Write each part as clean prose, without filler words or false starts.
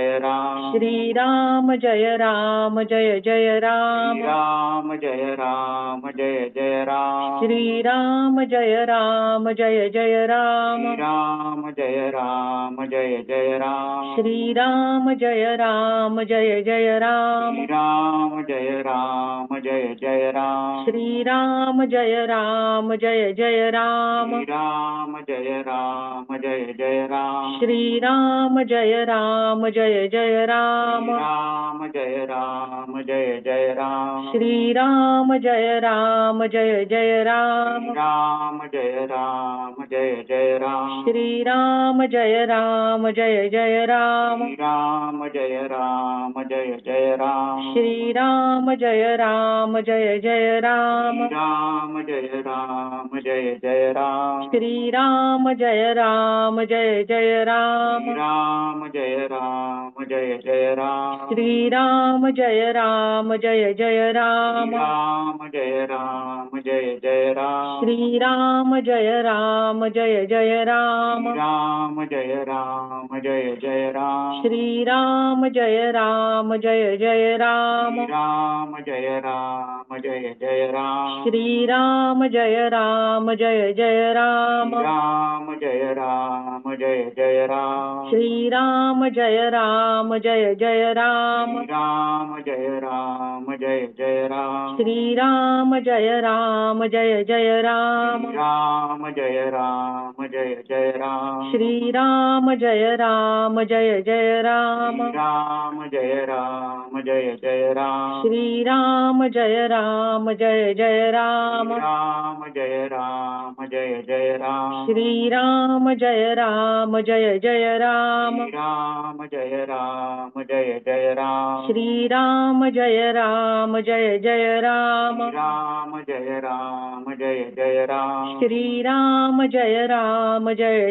जय राम श्रीराम जय राम जय जय राम राम जय राम जय जय राम श्रीराम जय राम जय जय राम राम जय राम जय जय राम श्रीराम जय राम जय जय राम राम जय राम जय जय राम श्रीराम जय राम जय जय राम राम जय राम जय जय राम श्रीराम जय राम जय जय राम राम जय राम जय जय राम श्रीराम जय राम जय जय राम राम जय राम जय जय राम श्रीराम जय राम जय जय राम राम जय राम जय जय राम श्रीराम जय राम जय जय राम राम जय राम जय जय राम श्रीराम जय राम जय जय राम राम जय राम जय जय राम श्रीराम जय राम जय जय राम राम जय राम जय जय राम श्रीराम जय राम जय जय राम राम जय राम जय जय राम श्रीराम जय राम जय जय राम राम जय राम जय जय राम श्रीराम जय राम जय जय राम राम जय राम जय जय राम श्रीराम जय राम जय जय राम राम जय राम जय जय राम श्रीराम जय राम जय जय राम राम जय राम जय जय राम श्रीराम जय राम जय जय राम राम जय राम जय जय राम श्रीराम जय राम जय जय राम राम जय राम जय जय राम श्रीराम जय राम जय जय राम राम जय राम जय जय राम श्रीराम जय राम जय जय राम राम जय राम जय जय राम श्रीराम जय राम जय जय राम राम जय राम जय जय राम श्रीराम जय राम जय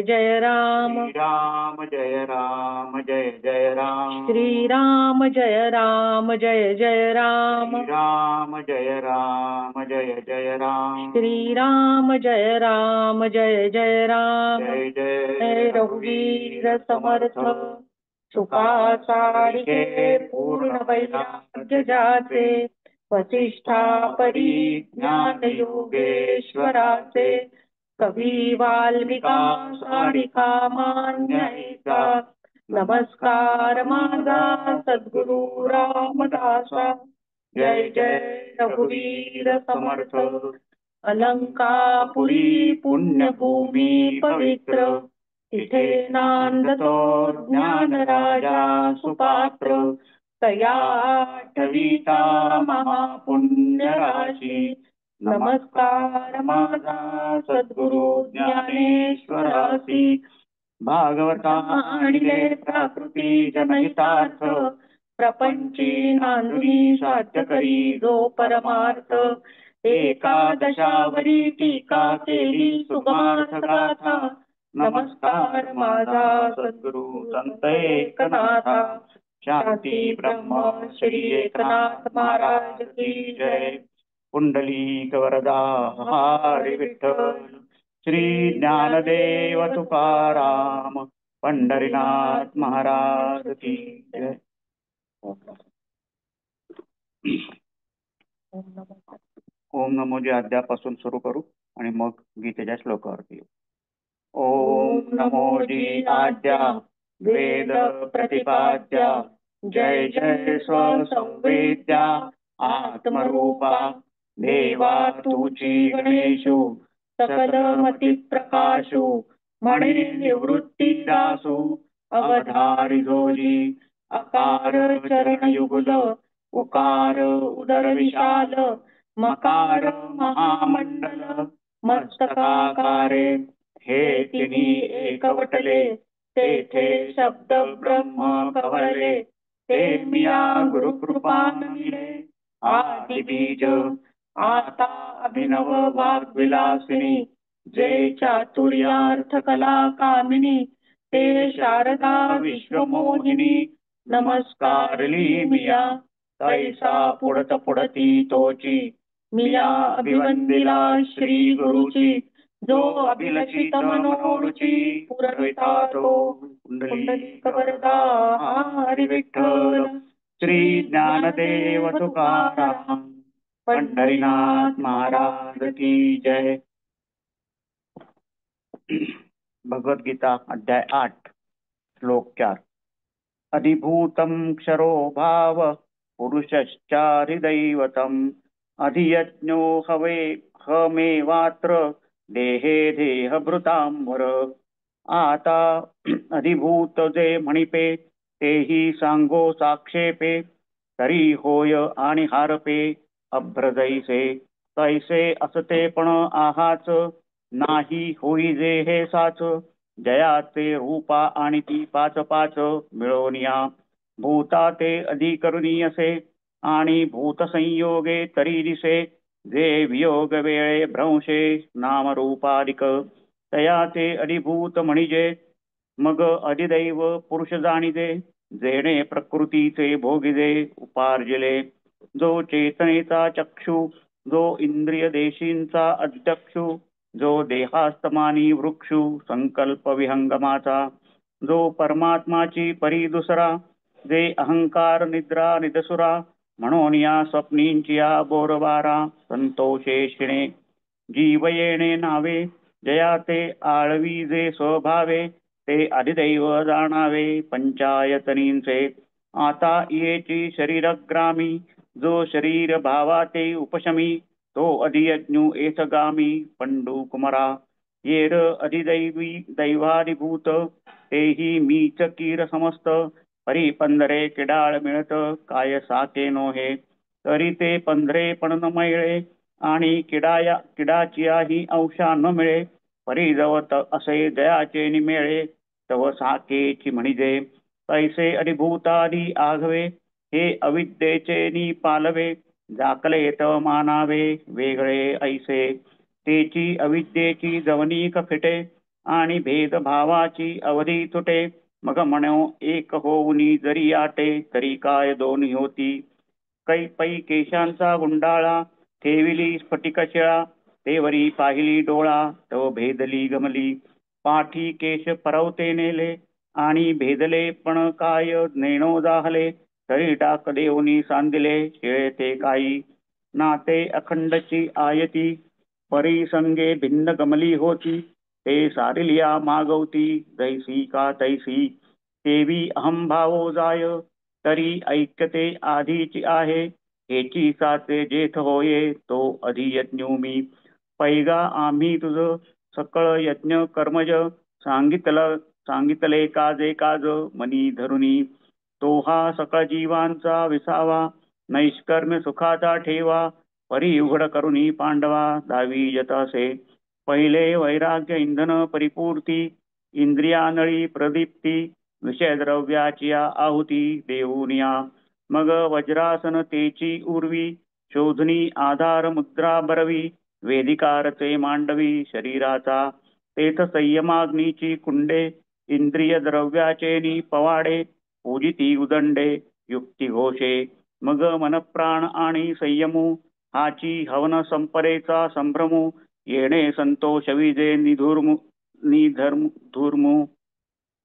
जय राम राम जय राम जय जय राम श्रीराम जय राम जय जय राम जय जय जय रघुवीर समर्थ सुखा सारिके पूर्ण वैराग्य जाचे वसिष्ठा परी ज्ञान योगेश्वराचे कवी वाल्मिका सारिका मान्यायचा नमस्कार माझा सद्गुरु रामदासा जय जय रघुवीर समर्थ अलंकापुरी पुण्यभूमी पवित्र तिथे नांदतो ज्ञान राजा सुपात्र तया आठवीता महापुण्य राशी नमस्कार माझा सद्गुरु ज्ञानेश्वरासी भागवता आणिले प्राकृती जनहितार्थ प्रपंची नांदुनी साध्य करी जो परमार्थ एकादशावरी टीका केली सुगमार्थ गाथा नमस्कार माझा सद्गुरु संत एकनाथा शांती ब्रह्म श्री एकनाथ महाराज की जय पुंडलिक वरदा हरी विठ्ठल श्री ज्ञानदेव तुकाराम पंढरीनाथ महाराज की जय. ओम नमोजी अध्यापासून सुरू करू आणि मग गीतेच्या श्लोकावरती येऊ. ओम नमोजी आद्या वेद प्रतिपाद्या जय जय स्वसंवेद्या आत्मरूपा देवा तुची गणेशु सकलमती प्रकाशु म्हणे निवृत्ती दासु अवधारी जोजी अकार चरण युगल उकार उदर विशाल मकार महामंडल मस्तकाकारे हे तिन्ही एकवटले तेथे शब्द ब्रह्म कवळले ते मिया गुरुकृपा नमिले आदि बीज आता अभिनव वाग्विलासिनी जे चातुर्यार्थ कला कामिनी ते शारदा विश्वमोहिनी नमस्कारली मिया तैसा पुढत पुढती तोची मिया अभिवंदिला श्री गुरुची जो अभिलषित मनोरुची पुरविता तो कुंडलिक वरदा हरी विठ्ठल श्री ज्ञानदेव तुकाराम पंढरीनाथ महाराज की जय. भगवद्गीता अध्याय 8 श्लोक 4. अधिभूतं क्षरो भाव पुरुषश्चारिदैवतम् अधियज्ञो हवे हमेवात्र देहे देहभृतां वर. आता अधिभूत जे म्हणिपे तेही सांगो साक्षेपे तरी होय आणि हारपे अभ्रजैसे तैसे असते पण आहाच नाही होई जे हे साच. जयाचे रूपा आणि ती पाच पाच मिळवून या भूता ते अधिकरुणी असे आणि भूत संयोगे तरी दिसे जे वियोग वेळे भ्रंशे नामरूपादिक तयाचे अधिभूत म्हणजे मग अधिदैव पुरुष जाणिजे जेणे प्रकृतीचे भोगिजे उपार्जिले जो चेतनेचा चक्षु जो इंद्रिय देशींचा अध्यक्षु जो देहास्तमानी वृक्षु संकल्प विहंगमाचा जो परमात्माची परी दुसरा जे अहंकार निद्रा निदसुरा म्हणून या स्वप्नींची या बोरबारा संतोषे शिणे जीव येणे नावे जया ते आळवी जे स्वभावे ते अधिदैव जाणावे पंचायतनींचे. आता येची शरीरग्रामी जो शरीर भावा ते उपशमी तो अधियज्ञू एथगामी पंडू कुमरा. येर अधिदैवी दैवाधिभूत तेही मीच कीर समस्त परी पंधरे किडाळ मिळत काय साके नोहे तरी ते पंधरे पण न मिळे आणि किडाचियाही अंशा न मिळे परी जवत असे दयाचे निमेळे तव साकेची म्हणजे तैसे अधिभूतादी आघवे हे अविद्येचे नि पालवे जाकले तव मानावे वेगळे ऐसे तेची अविद्येची जवनीक फिटे आणि भेदभावाची अवधी तुटे मग म्हणो एक होऊनी जरी आटे तरी काय दोन होती. कै पै केशांचा गुंडाळा ठेविली स्फटिक शिळा तेवरी पाहिली डोळा तो भेदली गमली पाठी केश परवते नेले आणि भेदले पण काय नेणो जाहले तरी टाक देऊनी सांदिले शिळे ते काही नाते अखंडची आयती परिसंगे भिन्न गमली होती ते सारिलिया मागवती जैसी का तैसी तेवी अहंभावो जाय तरी ऐक्यते आधीची आहे हेची साचे जेथ होये तो अधियज्ञू मी. पैगा आम्ही तुझ सकळ यज्ञ कर्मज सांगितले काजे काज मनी धरुनी तो हा सकळ जीवांचा विसावा नैष्कर्म्य सुखाचा ठेवा परी उघड करुनी पांडवा दावी जतासे. पहिले वैराग्य इंधन परिपूर्ती इंद्रियानळी प्रदीप्ती विषय द्रव्याची आहुती देऊनिया मग वज्रासन तेची उर्वी शोधनी आधार मुद्रा बरवी वेदिकारचे मांडवी शरीराचा तेथ संयमाग्नीची कुंडे इंद्रिय द्रव्याचे नि पवाडे पूजिती उदंडे युक्ती घोषे मग मनप्राण आणि संयमू हाची हवन संपरेचा संभ्रमू येणे संतोष विजे निधर्मू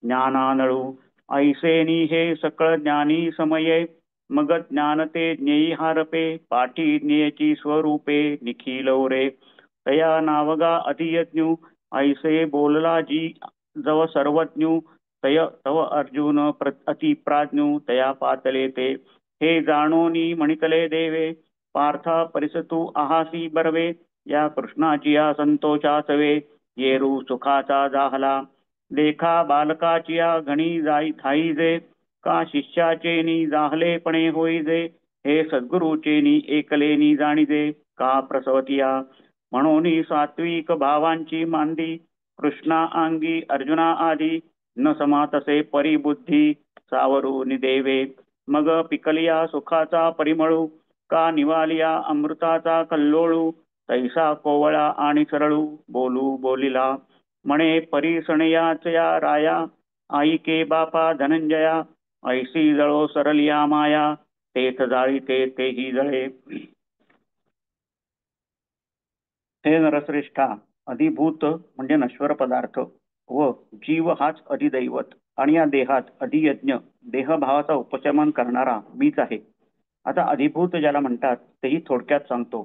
ज्ञानानळू ऐसेनी हे सकळ ज्ञानी समये मग ज्ञानते ज्ञेयी हारपे पाठी ज्ञेयची स्वरूपे निखिलवरे तया नावगा अतियज्ञू ऐसे बोलला जी जव सर्वज्ञू तय तव अर्जुन अति प्राज्ञू तया पातले ते हे जाणोनी म्हणितले देवे पार्था परिसतू आहासी बरवे या कृष्णाची या संतोषासवे येरू सुखाचा जाहला देखा बालकाची या घणी जाई थाईजे का शिष्याचे नि जाहलेपणे होईजे हे सद्गुरूचे नि एकलेनी जाणीजे का प्रसवतिया म्हणून सात्विक भावांची मांदी कृष्णा अंगी अर्जुना आदी न समातसे परिबुद्धी सावरू देवे मग पिकलिया सुखाचा परिमळू का निवालिया अमृताचा कल्लोळू तैसा कोवळा आणि सरळू बोलू बोलिला म्हणे परिसणयाचया राया आईके बापा धनंजया ऐसी जळो सरलिया माया तेथ जाळीते तेही जळे. हे नरश्रेष्ठा अधिभूत म्हणजे नश्वर पदार्थ व जीव हाच अधिदैवत आणि या देहात अधियज्ञ देहभावाचा उपशमन करणारा मीच आहे. आता अधिभूत ज्याला म्हणतात तेही थोडक्यात सांगतो.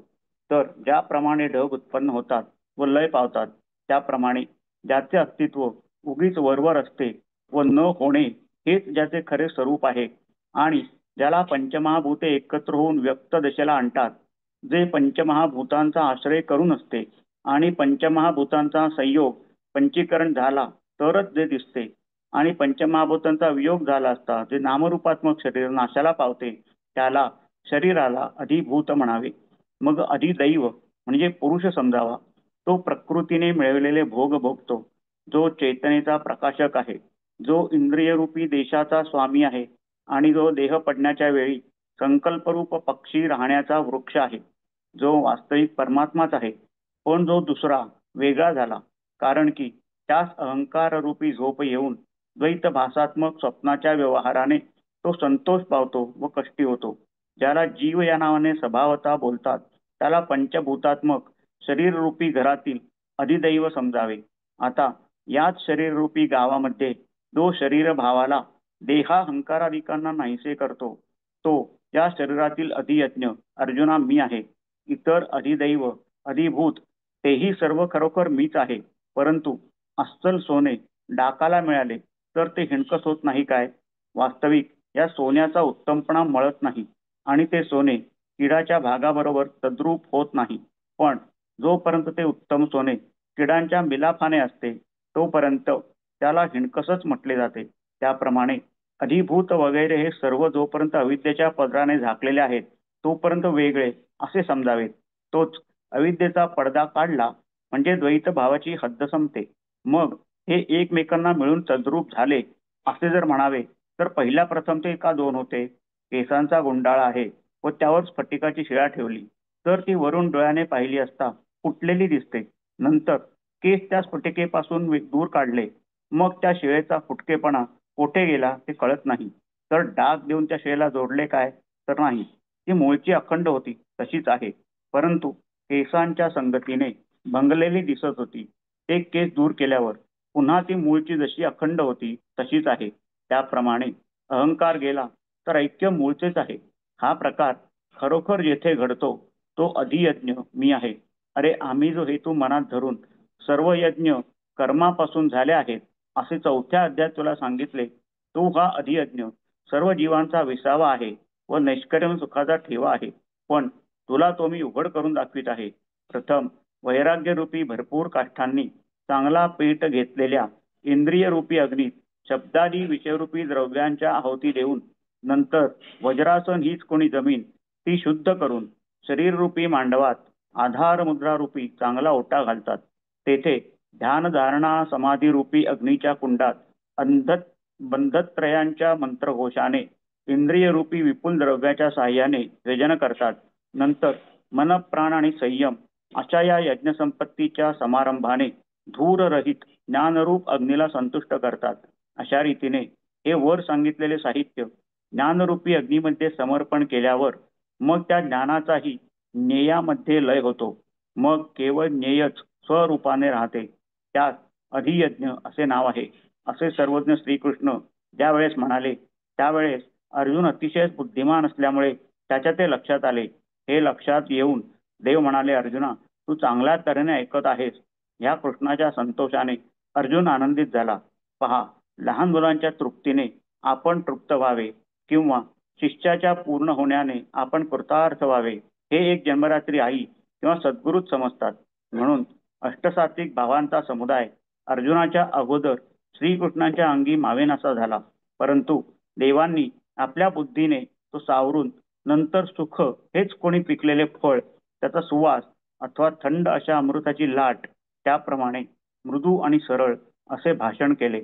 तर ज्याप्रमाणे ढग उत्पन्न होतात व लय पावतात त्याप्रमाणे ज्याचे अस्तित्व उगीच वरवर असते व न होणे हेच ज्याचे खरे स्वरूप आहे आणि ज्याला पंचमहाभूते एकत्र होऊन व्यक्त दशेला आणतात, जे पंचमहाभूतांचा आश्रय करून असते आणि पंचमहाभूतांचा संयोग पंचीकरण झाला तरच जे दिसते आणि पंचमहाभूतांचा वियोग झाला असता जे नामरूपात्मक शरीर नाशाला पावते त्याला शरीराला अधिभूत म्हणावे. मग अधिदैव म्हणजे पुरुष समजावा. तो प्रकृतीने मिळवलेले भोग भोगतो, जो चेतनेचा प्रकाशक आहे, जो इंद्रियरूपी देशाचा स्वामी आहे आणि जो देह पडण्याच्या वेळी संकल्परूप पक्षी राहण्याचा वृक्ष आहे, जो वास्तविक परमात्माच आहे. पण जो दुसरा वेगळा झाला कारण की त्यास अहंकार रूपी झोप येऊन द्वैत भासात्मक स्वप्नाच्या व्यवहाराने तो संतोष पावतो व कष्टी होतो. ज्याला जीव या नावाने स्वभावता बोलतात त्याला पंचभूतात्मक शरीर रूपी घरातील अधिदैव समजावे. आता याच शरीर रूपी गावामध्ये जो शरीर भावाला देहाहंकारादिकांना नाहीसे करतो तो या शरीरातील अधियज्ञ अर्जुना मी आहे. इतर अधिदैव अधिभूत तेही सर्व खरोखर मीच आहे. परंतु अस्सल सोने डाकाला मिळाले तर ते हिणकस होत नाही काय? वास्तविक या सोन्याचा उत्तमपणा मळत नाही आणि ते सोने किडाच्या भागाबरोबर तद्रूप होत नाही. पण जोपर्यंत ते उत्तम सोने किडांच्या मिलाफाने असते तोपर्यंत त्याला हिणकसच म्हटले जाते. त्याप्रमाणे अधिभूत वगैरे हे सर्व जोपर्यंत अविद्येच्या पदराने झाकलेले आहेत तोपर्यंत वेगळे असे समजावेत. तोच अविद्येचा पडदा काढला म्हणजे द्वैत भावाची हद्द संपते. मग हे एकमेकांना मिळून तद्रूप झाले असे जर म्हणावे तर पहिल्या प्रथम ते का दोन होते? केसांचा गुंडाळा आहे व त्यावर स्फटिकाची शिळा ठेवली तर ती वरून डोळ्याने पाहिली असता फुटलेली दिसते. नंतर केस त्या स्फटिकेपासून दूर काढले मग त्या शिळेचा फुटकेपणा कोठे गेला ते कळत नाही. तर डाग देऊन त्या शिळेला जोडले काय? तर नाही, ती मूळची अखंड होती तशीच आहे. परंतु केसांच्या संगतीने भंगलेली दिसत होती. ते केस दूर केल्यावर पुन्हा ती मूळची जशी अखंड होती तशीच आहे. त्याप्रमाणे अहंकार गेला तर ऐक्य मूळचेच आहे. हा प्रकार खरोखर जेथे घडतो तो अधियज्ञ मी आहे. अरे आम्ही जो हेतू मनात धरून सर्व यज्ञ कर्मापासून झाले आहेत असे चौथ्या अध्यायात तुला सांगितले तो हा अधियज्ञ सर्व जीवांचा विसावा आहे व नैष्कर्म सुखाचा ठेवा आहे. पण तुला तो मी उघड करून दाखवित आहे. प्रथम वैराग्य रूपी भरपूर काष्ठांनी चांगला पेट घेतलेल्या इंद्रिय रूपी अग्नीत शब्दादी विषयरूपी द्रव्यांच्या आहुती देऊन नंतर वज्रासन हीच कोणी जमीन ती शुद्ध करून शरीर रूपी मांडवात आधार मुद्रा रूपी चांगला ओटा घालतात. तेथे ध्यान धारणा समाधी रूपी अग्नीच्या कुंडात अंधत बंधत्रयांच्या मंत्रघोषाने इंद्रिय रूपी विपुल द्रव्याच्या साह्याने व्यजन करतात. नंतर मन प्राण आणि संयम अशा या यज्ञसंपत्तीच्या समारंभाने धूररहित ज्ञानरूप अग्नीला संतुष्ट करतात. अशा रीतीने हे वर सांगितलेले साहित्य ज्ञानरूपी अग्नीमध्ये समर्पण केल्यावर मग त्या ज्ञानाचाही ज्ञेयामध्ये लय होतो. मग केवळ ज्ञेयच स्वरूपाने राहते. त्यास अधियज्ञ असे नाव आहे. असे सर्वज्ञ श्रीकृष्ण ज्यावेळेस म्हणाले त्यावेळेस अर्जुन अतिशय बुद्धिमान असल्यामुळे त्याच्या ते लक्षात आले. हे लक्षात येऊन देव म्हणाले, अर्जुना तू चांगल्या तऱ्हेने ऐकत आहेस. ह्या कृष्णाच्या संतोषाने अर्जुन आनंदित झाला. पहा, लहान मुलांच्या तृप्तीने आपण तृप्त व्हावे किंवा शिष्याच्या पूर्ण होण्याने आपण कृतार्थ व्हावे हे एक जन्मरात्री आई किंवा सद्गुरूच समजतात. म्हणून अष्टसात्विक भावांचा समुदाय अर्जुनाच्या अगोदर श्रीकृष्णाच्या अंगी मावेनासा झाला. परंतु देवांनी आपल्या बुद्धीने तो सावरून नंतर सुख हेच कोणी पिकलेले फळ, त्याचा सुवास अथवा थंड अशा अमृताची लाट त्याप्रमाणे मृदू आणि सरळ असे भाषण केले.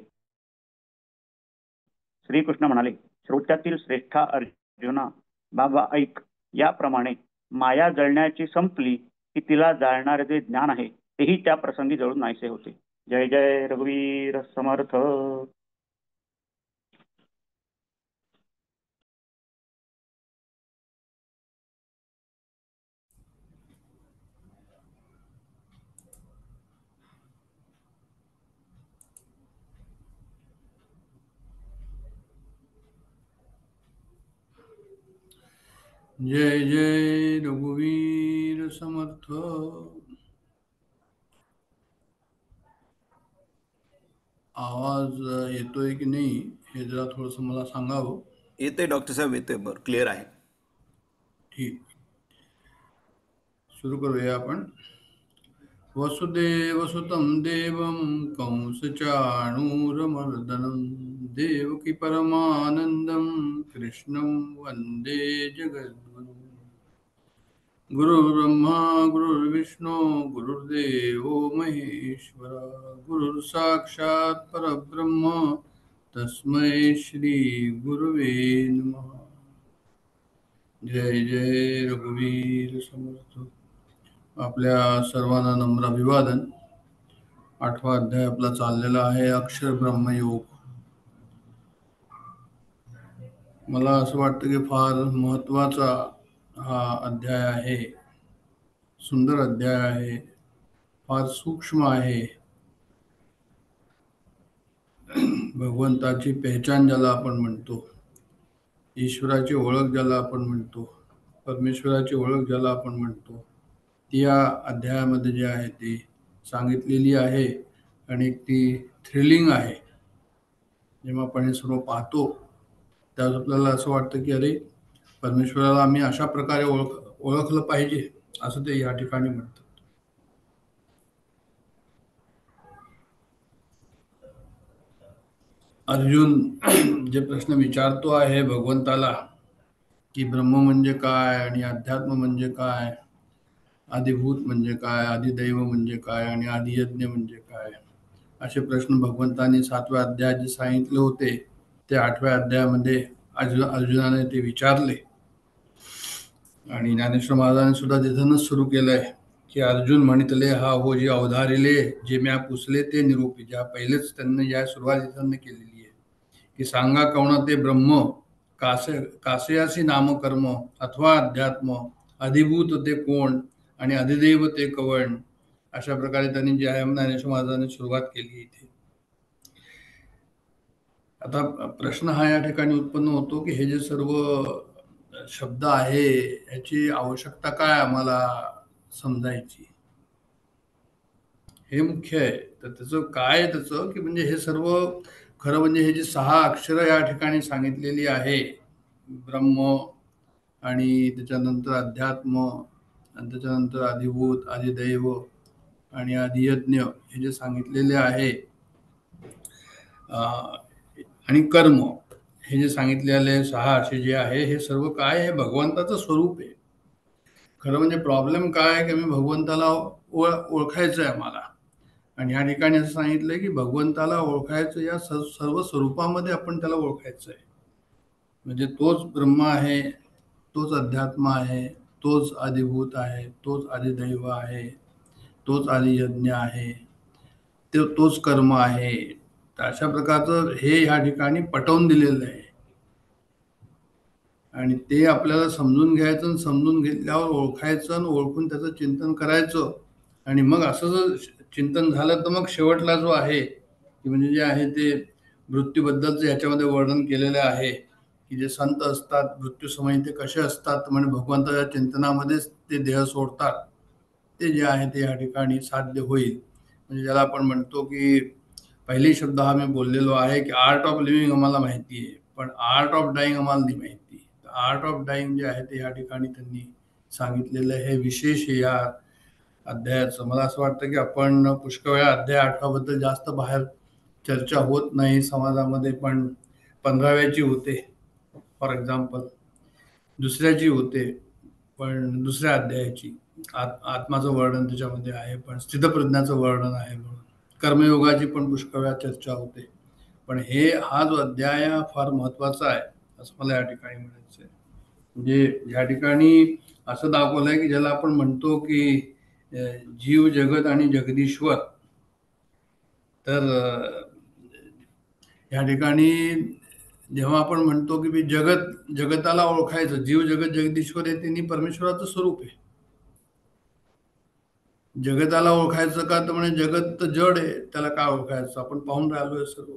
श्रीकृष्ण म्हणाले, श्रोत्यातील श्रेष्ठा अर्जुना, बाबा ऐक. याप्रमाणे माया जळण्याची संपली की तिला जाळणारे जे ज्ञान आहे तेही त्या प्रसंगी जळून नाहीसे होते. जय जय रघुवीर समर्थ. जय जय रघुवीर समर्थ. आवाज येतोय की नाही हे जरा थोडंसं मला सांगावं. येते डॉक्टर साहेब, येते. बरं, क्लिअर आहे. ठीक, सुरू करूया आपण. वसुदेव सुतं देवं कंसचाणूरमर्दनं देवकी परमानंदं कृष्णं वंदे जगद्गुरुं. गुरुर्ब्रह्मा गुरुर्विष्णू गुरुर्देवो महेश्वरा गुरुर्साक्षात् परब्रह्म तस्मै श्री गुरुवे नमः. जय जय रघुवीर समर्थ. आपल्या सर्वांना नम्र अभिवादन. 8वा अध्याय आपला चाललेला आहे, अक्षर ब्रह्मयोग. मला असं वाटतं की फार महत्वाचा हा अध्याय आहे. सुंदर अध्याय आहे, फार सूक्ष्म आहे. भगवंताची पहचान ज्याला आपण म्हणतो, ईश्वराची ओळख ज्याला आपण म्हणतो, परमेश्वराची ओळख ज्याला आपण म्हणतो, ती या अध्यायामध्ये जी आहे ती सांगितलेली आहे. आणि ती थ्रिलिंग आहे. जेव्हा आपण हे सर्व पाहतो त्यावेळेस आपल्याला असं वाटतं की अरे, परमेश्वराला आम्ही अशा प्रकारे ओळखलं पाहिजे, असं ते या ठिकाणी म्हणतात. अर्जुन जे प्रश्न विचारतो आहे भगवंताला की ब्रह्म म्हणजे काय आणि अध्यात्म म्हणजे काय, आदिभूत म्हणजे काय, आदिदैव म्हणजे काय आणि आदियज्ञ म्हणजे काय, असे प्रश्न भगवंतांनी 7व्या अध्यायात जे सांगितले होते ते 8व्या अध्यायामध्ये अर्जुनाने ते विचारले. आणि ज्ञानेश्वर महाराजांनी सुद्धा तिथूनच सुरू केलंय की अर्जुन म्हणितले हा हो जी अवधारिले जे म्या पुसले ते निरूपी. ज्या पहिलेच त्यांनी या सुरुवात इथं केलेली आहे की सांगा कवण ते ब्रह्म कासयासी नामकर्म अथवा अध्यात्म अधिभूत ते कोण आणि अधिदैव ते कवण. अशा प्रकारे त्यांनी जे आहे ज्ञानेश्वर महाराजांनी सुरुवात केली इथे. आता प्रश्न हा या ठिकाणी उत्पन्न होतो की हे जे सर्व शब्द आहे याची आवश्यकता काय आम्हाला समजायची, हे मुख्य आहे. तर त्याचं काय, त्याचं की म्हणजे हे सर्व खरं म्हणजे हे जे 6 अक्षरं या ठिकाणी सांगितलेली आहे, ब्रह्म आणि त्याच्यानंतर अध्यात्म आणि त्याच्यानंतर अधिभूत अधिदैव आणि अधियज्ञ, हे जे सांगितलेले आहे आणि कर्म, हे जे सांगितलेले 6 असे जे आहे, हे सर्व काय, हे भगवंताचं स्वरूप आहे. खरं म्हणजे प्रॉब्लेम काय आहे की आम्ही भगवंताला ओळखायचं आहे आम्हाला. आणि या ठिकाणी असं सांगितलंय की भगवंताला ओळखायचं या सर्व स्वरूपामध्ये आपण त्याला ओळखायचं आहे. म्हणजे तोच ब्रह्म आहे, तोच अध्यात्म आहे, तोच अधिभूत आहे, तोच अधिदैव आहे, तोच आदियज्ञ आहे, तोच कर्म आहे. तर अशा प्रकारचं हे ह्या ठिकाणी पटवून दिलेलं आहे. आणि ते आपल्याला समजून घ्यायचं आणि समजून घेतल्यावर ओळखायचं आणि ओळखून त्याचं चिंतन करायचं. आणि मग असं जर चिंतन झालं तर मग शेवटला जो आहे की म्हणजे जे आहे ते मृत्यूबद्दलचं ह्याच्यामध्ये वर्णन केलेलं आहे की जे संत असतात मृत्यूसमयी ते कसे असतात, म्हणजे भगवंताच्या चिंतनामध्येच ते देह सोडतात. ते जे आहे ते या ठिकाणी साध्य होईल. म्हणजे ज्याला आपण म्हणतो की पहिली शब्द हा मी बोललेलो आहे की आर्ट ऑफ लिव्हिंग आम्हाला माहिती आहे, पण आर्ट ऑफ डाईंग आम्हाला नाही माहिती. आर्ट ऑफ डाईंग जे आहे ते या ठिकाणी त्यांनी सांगितलेलं आहे. विशेष या अध्यायाचं मला असं वाटतं की आपण पुष्कळ वेळा अध्याय 8 बद्दल जास्त बाहेर चर्चा होत नाही समाजामध्ये, पण 15व्याची होते फॉर एक्झाम्पल, दुसऱ्याची होते पण दुसऱ्या अध्यायाची आत्माचं वर्णन त्याच्यामध्ये आहे, पण स्थितप्रज्ञाचं वर्णन आहे म्हणून कर्मयोगाची पण पुष्कळ वेळा चर्चा होते. पण हा जो अध्याय फार महत्वाचा आहे असं मला या ठिकाणी म्हणायचं आहे. म्हणजे या ठिकाणी असं दाखवलंय की ज्याला आपण म्हणतो की जीव जगत आणि जगदीश्वर. तर या ठिकाणी जेव्हा आपण म्हणतो की जगताला ओळखायचं, जीव जगत जगदीश्वर हे तिन्ही परमेश्वराचं स्वरूप आहे. जगताला ओळखायचं का, तर म्हणजे जगत तर जड आहे, त्याला काय ओळखायचं, आपण पाहून राहिलोय सर्व.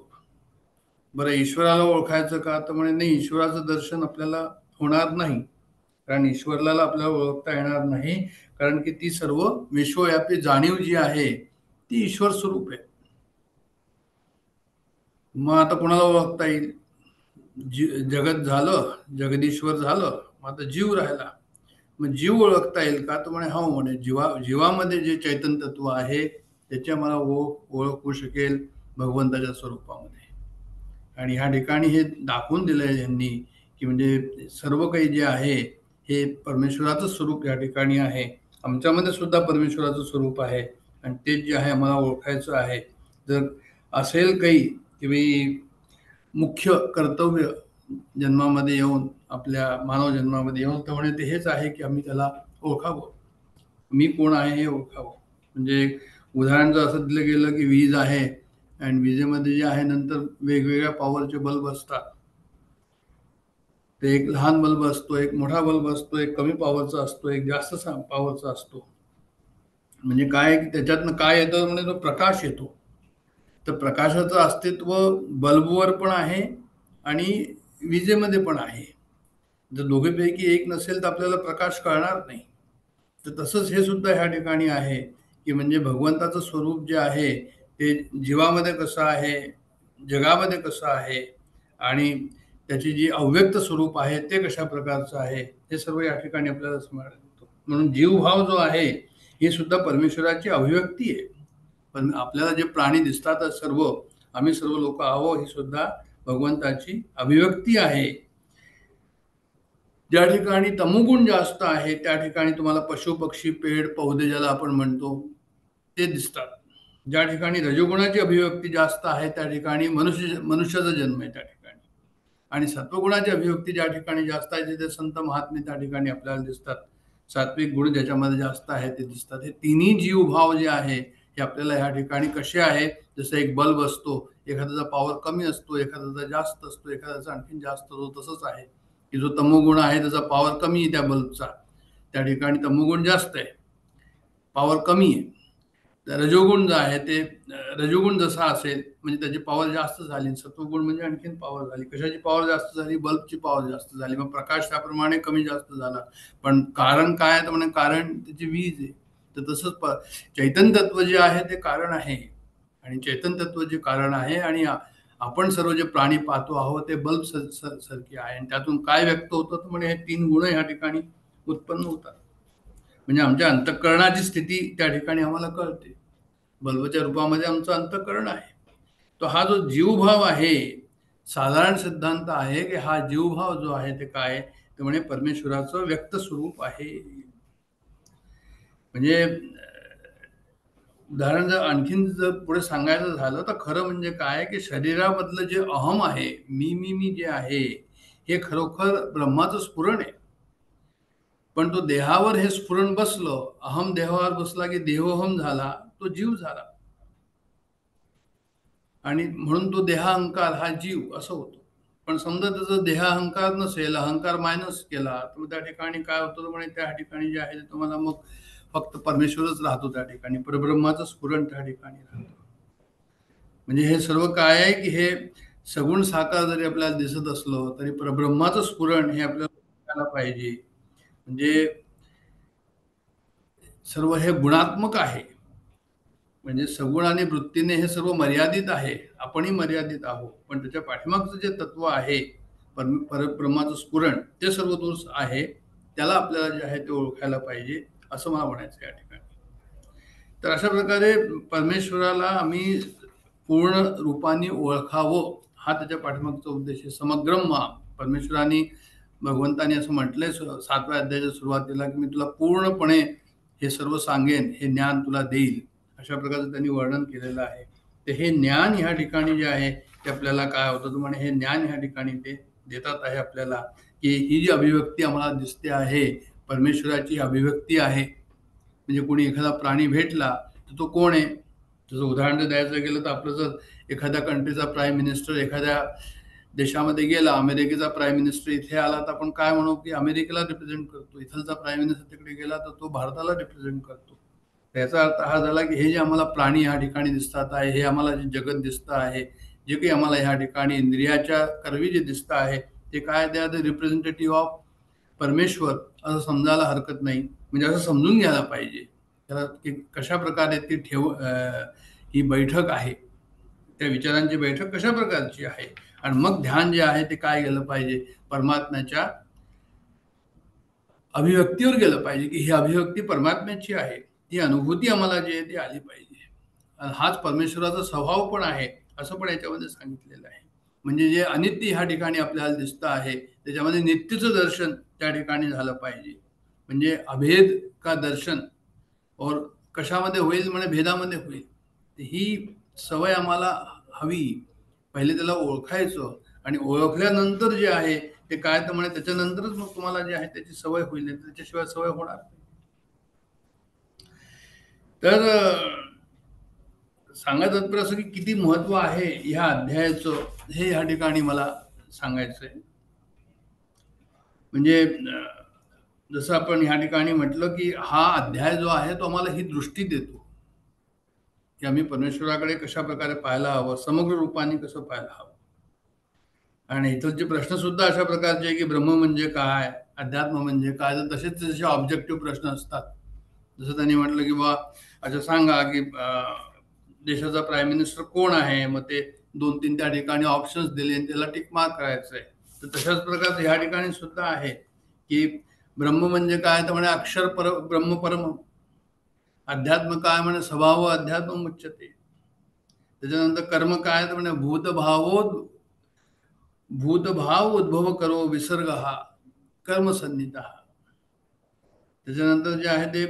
बरं, ईश्वराला ओळखायचं का, तर म्हणे नाही, ईश्वराचं दर्शन आपल्याला होणार नाही, कारण ईश्वराला आपल्याला ओळखता येणार नाही, कारण की ती सर्व विश्वव्यापी जाणीव जी आहे ती ईश्वर स्वरूप आहे. मग आता कोणाला ओळखता येईल? जगत झालं, जगदीश्वर झालं, मग आता जीव राहिला. मग जीव ओळखता येईल का? तर म्हणे हो, म्हणे जीवामध्ये जे चैतन्य तत्व आहे त्याच्या मला ओळख होऊ शकेल भगवंताच्या स्वरूपामध्ये. आणि ह्या ठिकाणी हे दाखवून दिलंय यांनी की म्हणजे सर्व काही जे आहे हे परमेश्वराचं स्वरूप या ठिकाणी आहे. आमच्यामध्ये सुद्धा परमेश्वराचं स्वरूप आहे आणि तेच जे आहे आम्हाला ओळखायचं आहे. जर असेल काही की मुख्य कर्तव्य जन्मामध्ये येऊन, आपल्या मानव जन्मामध्ये येऊन, तर म्हणे ते हेच आहे की आम्ही त्याला ओळखावं, मी कोण आहे हे ओळखावं. म्हणजे उदाहरण जर असं दिलं गेलं की वीज आहे आणि विजेमध्ये जे आहे नंतर वेगवेगळ्या पॉवरचे बल्ब असतात. ते एक लहान बल्ब असतो, एक मोठा बल्ब असतो, एक कमी पॉवरचा असतो, एक जास्त पॉवरचा असतो. म्हणजे काय की त्याच्यातनं काय येतं? म्हणजे तो प्रकाश येतो. तर प्रकाशाचं अस्तित्व बल्बवर पण आहे आणि विजेमध्ये पण आहे. जर दोघेपैकी एक नसेल तर आपल्याला प्रकाश कळणार नाही. तर तसंच हे सुद्धा ह्या ठिकाणी आहे की म्हणजे भगवंताचं स्वरूप जे आहे ते जीवामध्ये कसं आहे, जगामध्ये कसं आहे आणि त्याची जी अव्यक्त स्वरूप आहे ते कशा प्रकारचं आहे, हे सर्व या ठिकाणी आपल्याला स्मरण येतो. म्हणून जीवभाव जो आहे ही सुद्धा परमेश्वराची अभिव्यक्ती आहे. पण आपल्याला जे प्राणी दिसतात सर्व, आम्ही सर्व लोक आहोत, ही सुद्धा भगवंताची अभिव्यक्ती आहे. ज्या ठिकाणी तमोगुण जास्त आहे त्या ठिकाणी तुम्हाला पशु पक्षी पेड पौधे ज्याला आपण म्हणतो ते दिसतात. ज्या ठिकाणी रजोगुणाची अभिव्यक्ती जास्त आहे त्या ठिकाणी मनुष्याचा जन्म आहे त्या ठिकाणी. आणि सत्वगुणाची अभिव्यक्ती ज्या ठिकाणी जास्त आहे तिथे संत महात्मे त्या ठिकाणी आपल्याला दिसतात. सात्विक गुण ज्याच्यामध्ये जास्त आहे ते दिसतात. हे तिन्ही जीवभाव जे आहे हे आपल्याला ह्या ठिकाणी कसे आहे, जसं एक बल्ब असतो, एखाद्याचा पॉवर कमी असतो, एखाद्याचा जास्त असतो, एखाद्याचा आणखीन जास्त असतो. तसंच आहे की जो तमोगुण आहे त्याचा पॉवर कमी आहे त्या बल्बचा, त्या ठिकाणी तमोगुण जास्त आहे, पॉवर कमी आहे. रजोगुण जो आहे ते रजोगुण जसा असेल म्हणजे त्याची पॉवर जास्त झाली, सत्वगुण म्हणजे आणखीन पॉवर झाली. कशाची पॉवर जास्त झाली? बल्बची पॉवर जास्त झाली. मग प्रकाश त्याप्रमाणे कमी जास्त झाला. पण कारण काय आहे? तर म्हणजे कारण त्याची वीज आहे. तर तसंच चैतन्य तत्व जे आहे ते कारण आहे आणि चैतन्य तत्व जे कारण आहे आणि आपण सर्व जे प्राणी पाहतो आहोत ते बल्ब सारखे आहे. आणि त्यातून काय व्यक्त होतं? तर म्हणजे हे 3 गुण ह्या ठिकाणी उत्पन्न होतात. म्हणजे आमच्या अंतःकरणाची स्थिती त्या ठिकाणी आम्हाला कळते. बल्बच्या रूपामध्ये आमचं अंतःकरण आहे. तो हा जो जीवभाव आहे, साधारण सिद्धांत आहे की हा जीवभाव जो आहे ते काय? ते म्हणे परमेश्वराचं व्यक्त स्वरूप आहे. म्हणजे उदाहरण जर आणखीन जर पुढे सांगायचं झालं तर खरं म्हणजे काय की शरीरामधलं जे अहम आहे, मी जे आहे, हे खरोखर ब्रह्माचं स्फुरण आहे. पण तो देहावर हे स्फुरण बसलं, अहम देहावर बसला की देहोहम झाला, तो जीव झाला. आणि म्हणून तो देहाहंकार हा जीव असं होतो. पण समजा त्याचा देहाहंकार नसेल, अहंकार मायनस केला, तर त्या ठिकाणी काय होतं? म्हणजे त्या ठिकाणी जे आहे ते तुम्हाला मग फक्त परमेश्वरच राहतो त्या ठिकाणी, परब्रह्माचं स्फुरण त्या ठिकाणी राहतं. म्हणजे हे सर्व काय आहे की हे सगुण साकार जरी आपल्याला दिसत असलं तरी परब्रह्माचं स्फुरण हे आपल्याला करायला पाहिजे. म्हणजे सर्व हे गुणात्मक आहे. म्हणजे सगुण आणि वृत्तीने हे सर्व मर्यादित आहे, आपणही मर्यादित आहोत. पण त्याच्या पाठीमागचं जे तत्व आहे परब्रह्माचं स्फुरण ते सर्व दूर आहे, त्याला आपल्याला जे आहे ते ओळखायला पाहिजे असं मला म्हणायचं या ठिकाणी. तर अशा प्रकारे परमेश्वराला आम्ही पूर्ण रूपाने ओळखावं हा त्याच्या पाठीमागचा उद्देश आहे. समग्रम परमेश्वराने भगवंताने असं म्हटलंय 7व्या अध्यायाच्या सुरुवातीला की मी तुला पूर्णपणे हे सर्व सांगेन, हे ज्ञान तुला देईल, अशा प्रकारचं त्यांनी वर्णन केलेलं आहे. तर हे ज्ञान ह्या ठिकाणी जे आहे ते आपल्याला काय होतं? तर म्हणे हे ज्ञान ह्या ठिकाणी ते देतात आहे आपल्याला की ही जी अभिव्यक्ती आम्हाला दिसते आहे परमेश्वराची अभिव्यक्ती आहे. म्हणजे कोणी एखादा प्राणी भेटला तर तो कोण आहे? जसं उदाहरण जर द्यायचं गेलं तर आपलं जर एखाद्या कंट्रीचा प्राईम मिनिस्टर एखाद्या देशामध्ये गेला, अमेरिकेचा प्राईम मिनिस्टर इथे आला तर आपण काय म्हणू की अमेरिकेला रिप्रेझेंट करतो. इथलचा प्राईम मिनिस्टर तिकडे गेला तर तो भारताला रिप्रेझेंट करतो. त्याचा अर्थ हा झाला की हे जे आम्हाला प्राणी ह्या ठिकाणी दिसतात आहे, हे आम्हाला जे जगत दिसतं आहे, जे काही आम्हाला ह्या ठिकाणी इंद्रियाच्या करवी जे दिसतं आहे ते काय? They are the representative of परमेश्वर असं समजायला हरकत नाही. म्हणजे असं समजून घ्यायला पाहिजे त्याला की कशा प्रकारे ती ही बैठक आहे, त्या विचारांची बैठक कशा प्रकारची आहे. आणि मग ध्यान जे आहे ते काय गेलं पाहिजे, परमात्म्याच्या अभिव्यक्तीवर गेलं पाहिजे की ही अभिव्यक्ती परमात्म्याची आहे, ती अनुभूती आम्हाला जी आहे ती आली पाहिजे. आणि हाच परमेश्वराचा स्वभाव पण आहे असं पण याच्यामध्ये सांगितलेलं आहे. म्हणजे जे अनित्य ह्या ठिकाणी आपल्याला दिसतं आहे त्याच्यामध्ये नित्यचं दर्शन त्या ठिकाणी झालं पाहिजे. म्हणजे अभेद का दर्शन और कशामध्ये होईल, म्हणे भेदामध्ये होईल. ही सवय आम्हाला हवी. पहिले त्याला ओळखायचं आणि ओळखल्यानंतर जे आहे ते काय तर म्हणे त्याच्यानंतरच मग तुम्हाला जे आहे त्याची सवय होईल, नाही त्याच्याशिवाय सवय होणार नाही. तर सांगायचं तात्पर्य असं की किती महत्व आहे ह्या अध्यायाचं हे ह्या ठिकाणी मला सांगायचंय. म्हणजे जसं आपण ह्या ठिकाणी म्हटलं की हा अध्याय जो आहे तो आम्हाला ही दृष्टी देतो की आम्ही परमेश्वराकडे कशा प्रकारे पाहायला हवं, समग्र रूपाने कसं पाहायला हवं. आणि इथलचे प्रश्न सुद्धा अशा प्रकारचे आहे की ब्रह्म म्हणजे काय, अध्यात्म म्हणजे काय, तर तसेच तसे ऑब्जेक्टिव्ह प्रश्न असतात. जसं त्यांनी म्हटलं की बा अच्छा सांगा की देशाचा प्राईम मिनिस्टर कोण आहे, मग ते 2-3 त्या ठिकाणी ऑप्शन्स दिले आणि त्याला टिक मार्क करायचंय. तर तशाच प्रकारचं ह्या ठिकाणी सुद्धा आहे की ब्रह्म म्हणजे काय, तर म्हणे अक्षर ब्रह्म परम. अध्यात्म काय, म्हणे स्वभाव अध्यात्म उच्यते. त्याच्यानंतर कर्म काय, तर म्हणे भूतभाव उद्भव करो विसर्ग हा कर्मसन्निध. त्याच्यानंतर जे आहे ते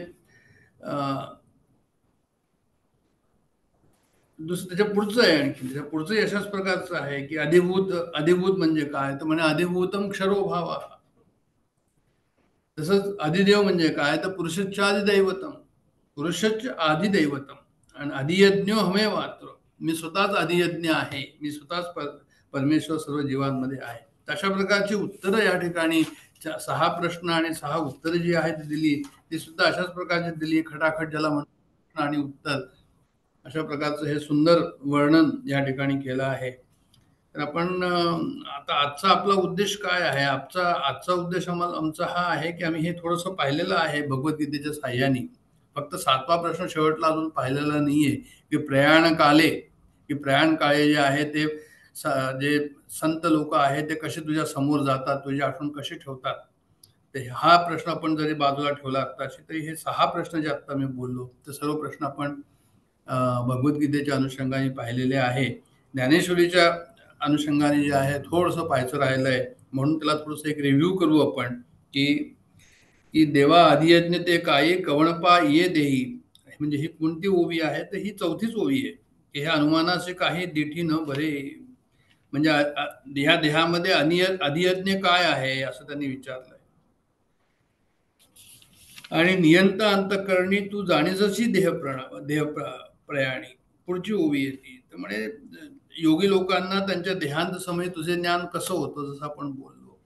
दुसरं त्याच्या पुढचं आहे, आणखी त्याच्या पुढचं अशाच प्रकारचं आहे की अधिभूत म्हणजे काय, तर म्हणे अधिभूतम क्षरो भाव. तसंच अधिदेव म्हणजे काय, तर पुरुषच्च आदिदैवतम, पुरुषच्च आदिदैवतम आणि अधियज्ञो हमे मात्र. मी स्वतःच अधियज्ञ आहे, मी स्वतःच परमेश्वर सर्व जीवांमध्ये आहे. तशा प्रकारची उत्तरं या ठिकाणी 6 प्रश्न आणि 6 उत्तरं जी आहेत दिली ती सुद्धा अशाच प्रकारची दिली. खटाखट ज्याला म्हणतात आणि उत्तर, अशा प्रकारचं हे सुंदर वर्णन या ठिकाणी केलं आहे. तर आपण आता आजचा आपला उद्देश काय आहे, आजचा उद्देश आमचा हा आहे की आम्ही हे थोडंसं पाहिलेलं आहे भगवद्गीतेच्या साह्याने. फक्त 7वा प्रश्न शेवटला अजून पाहिलेला नाहीये की प्रयाण काळे जे आहे ते जे संत लोक आहेत ते कसे तुझ्या समोर जातात, तुझी आठवण कशी ठेवतात. तर हा प्रश्न आपण जरी बाजूला ठेवला असता तरी हे 6 प्रश्न जे आता मी बोललो ते सर्व प्रश्न आपण भगवद्गीतेच्या अनुषंगाने पाहिलेले आहे. ज्ञानेश्वरीच्या अनुषंगाने जे आहे थोडंसं पाहायचं राहिलंय, म्हणून त्याला थोडंसं एक रिव्ह्यू करू आपण की की देवा अधियज्ञ ते काय कवणपा ये देही. म्हणजे ही कोणती ओवी आहे, तर ही 4थीच ओवी आहे की हे अनुमानाचे काही दिठी न बरे. म्हणजे ह्या देहामध्ये अधियज्ञ काय आहे असं त्यांनी विचारलंय. आणि नियंत अंतःकरणी तू जाणीजशी देह प्रयाणी. पुढची ओवी येते तर म्हणे योगी लोकांना त्यांच्या देहांत समय तुझे ज्ञान कसं होतं, जसं आपण बोललो.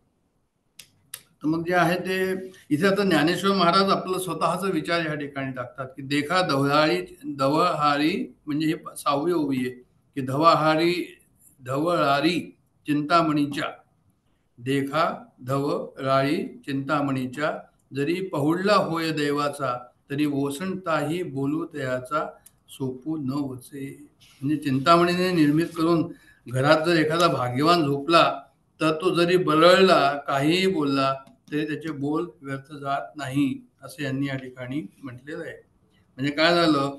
तर मग जे आहे ते इथे आता ज्ञानेश्वर महाराज आपलं स्वतःचा विचार या ठिकाणी टाकतात की देखा धवहारी म्हणजे हे 6वी ओवी आहे की धवळारी चिंतामणीच्या, देखा धवळारी चिंतामणीच्या, जरी पहुडला होय देवाचा तरी ओसंडताही बोलू तयाचा सोपू न वचे. म्हणजे चिंतामणीने निर्मित करून घरात जर एखादा भाग्यवान झोपला तर तो जरी बरळला काहीही बोलला तरी त्याचे बोल व्यर्थ जात नाही असं यांनी या ठिकाणी म्हटलेलं आहे. म्हणजे काय झालं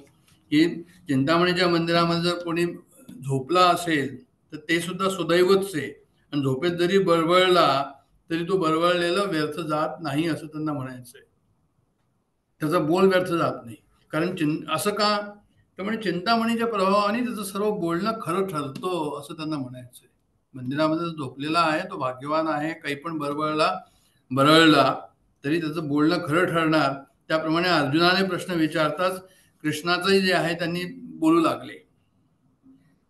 की चिंतामणीच्या मंदिरामध्ये जर कोणी झोपला असेल तर ते सुद्धा सुदैवच आहे. आणि झोपेत जरी बळबळला तरी तो बळबळलेला व्यर्थ जात नाही असं त्यांना म्हणायचंय. त्याचा बोल व्यर्थ जात नाही. कारण असं का, त्यामुळे चिंतामणीच्या प्रभावाने त्याचं सर्व बोलणं खरं ठरतं असं त्यांना म्हणायचंय. मंदिरामध्ये झोपलेला आहे तो भाग्यवान आहे, काही पण बरळला तरी त्याचं बोलणं खरं ठरणार. त्याप्रमाणे अर्जुनाने प्रश्न विचारताच कृष्णाचंही जे आहे त्यांनी बोलू लागले.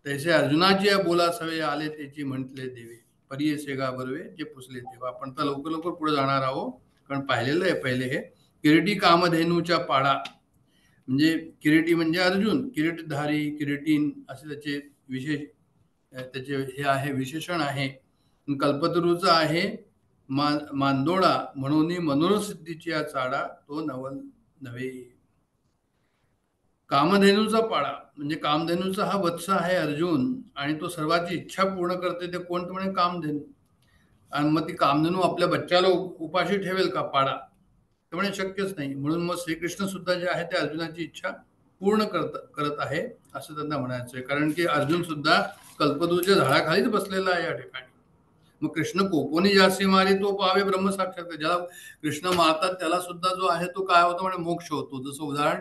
तैसे अर्जुनाची या बोला सवे आले त्याची म्हटले देवे, परिये सेगा बरवे जे पुसले तेव्हा. आपण तर लवकर पुढे जाणार आहोत कारण पाहिलेलं आहे पहिले हे. किरीटी कामधेनूच्या पाडा, म्हणजे किरीटी म्हणजे अर्जुन, किरीटधारी, किरीटीन असे त्याचे विशेष त्याचे हे आहे विशेषण आहे. कल्पतरूचं आहे मांदोळा म्हणून मनोरसिद्धीची या चाडा तो नवल नव्हे. कामधेनूचा पाडा म्हणजे कामधेनूचा हा वत्स आहे अर्जुन, आणि तो सर्वांची इच्छा पूर्ण करते ते कोण, म्हणे कामधेनू. आणि मग ती कामधेनू आपल्या बच्चाला उपाशी ठेवेल का पाडा, तर म्हणे शक्यच नाही. म्हणून मग श्रीकृष्ण सुद्धा जे आहे ते अर्जुनाची इच्छा पूर्ण करत आहे असं त्यांना म्हणायचंय. कारण की अर्जुन सुद्धा कल्पतरूच्या झाडाखालीच बसलेला आहे या ठिकाणी. मग कृष्ण कोपोनी जासी मारी तो पावे ब्रह्मसाक्षात. ज्याला कृष्ण मारतात त्याला सुद्धा जो आहे तो काय होतो, म्हणजे मोक्ष होतो. जसं उदाहरण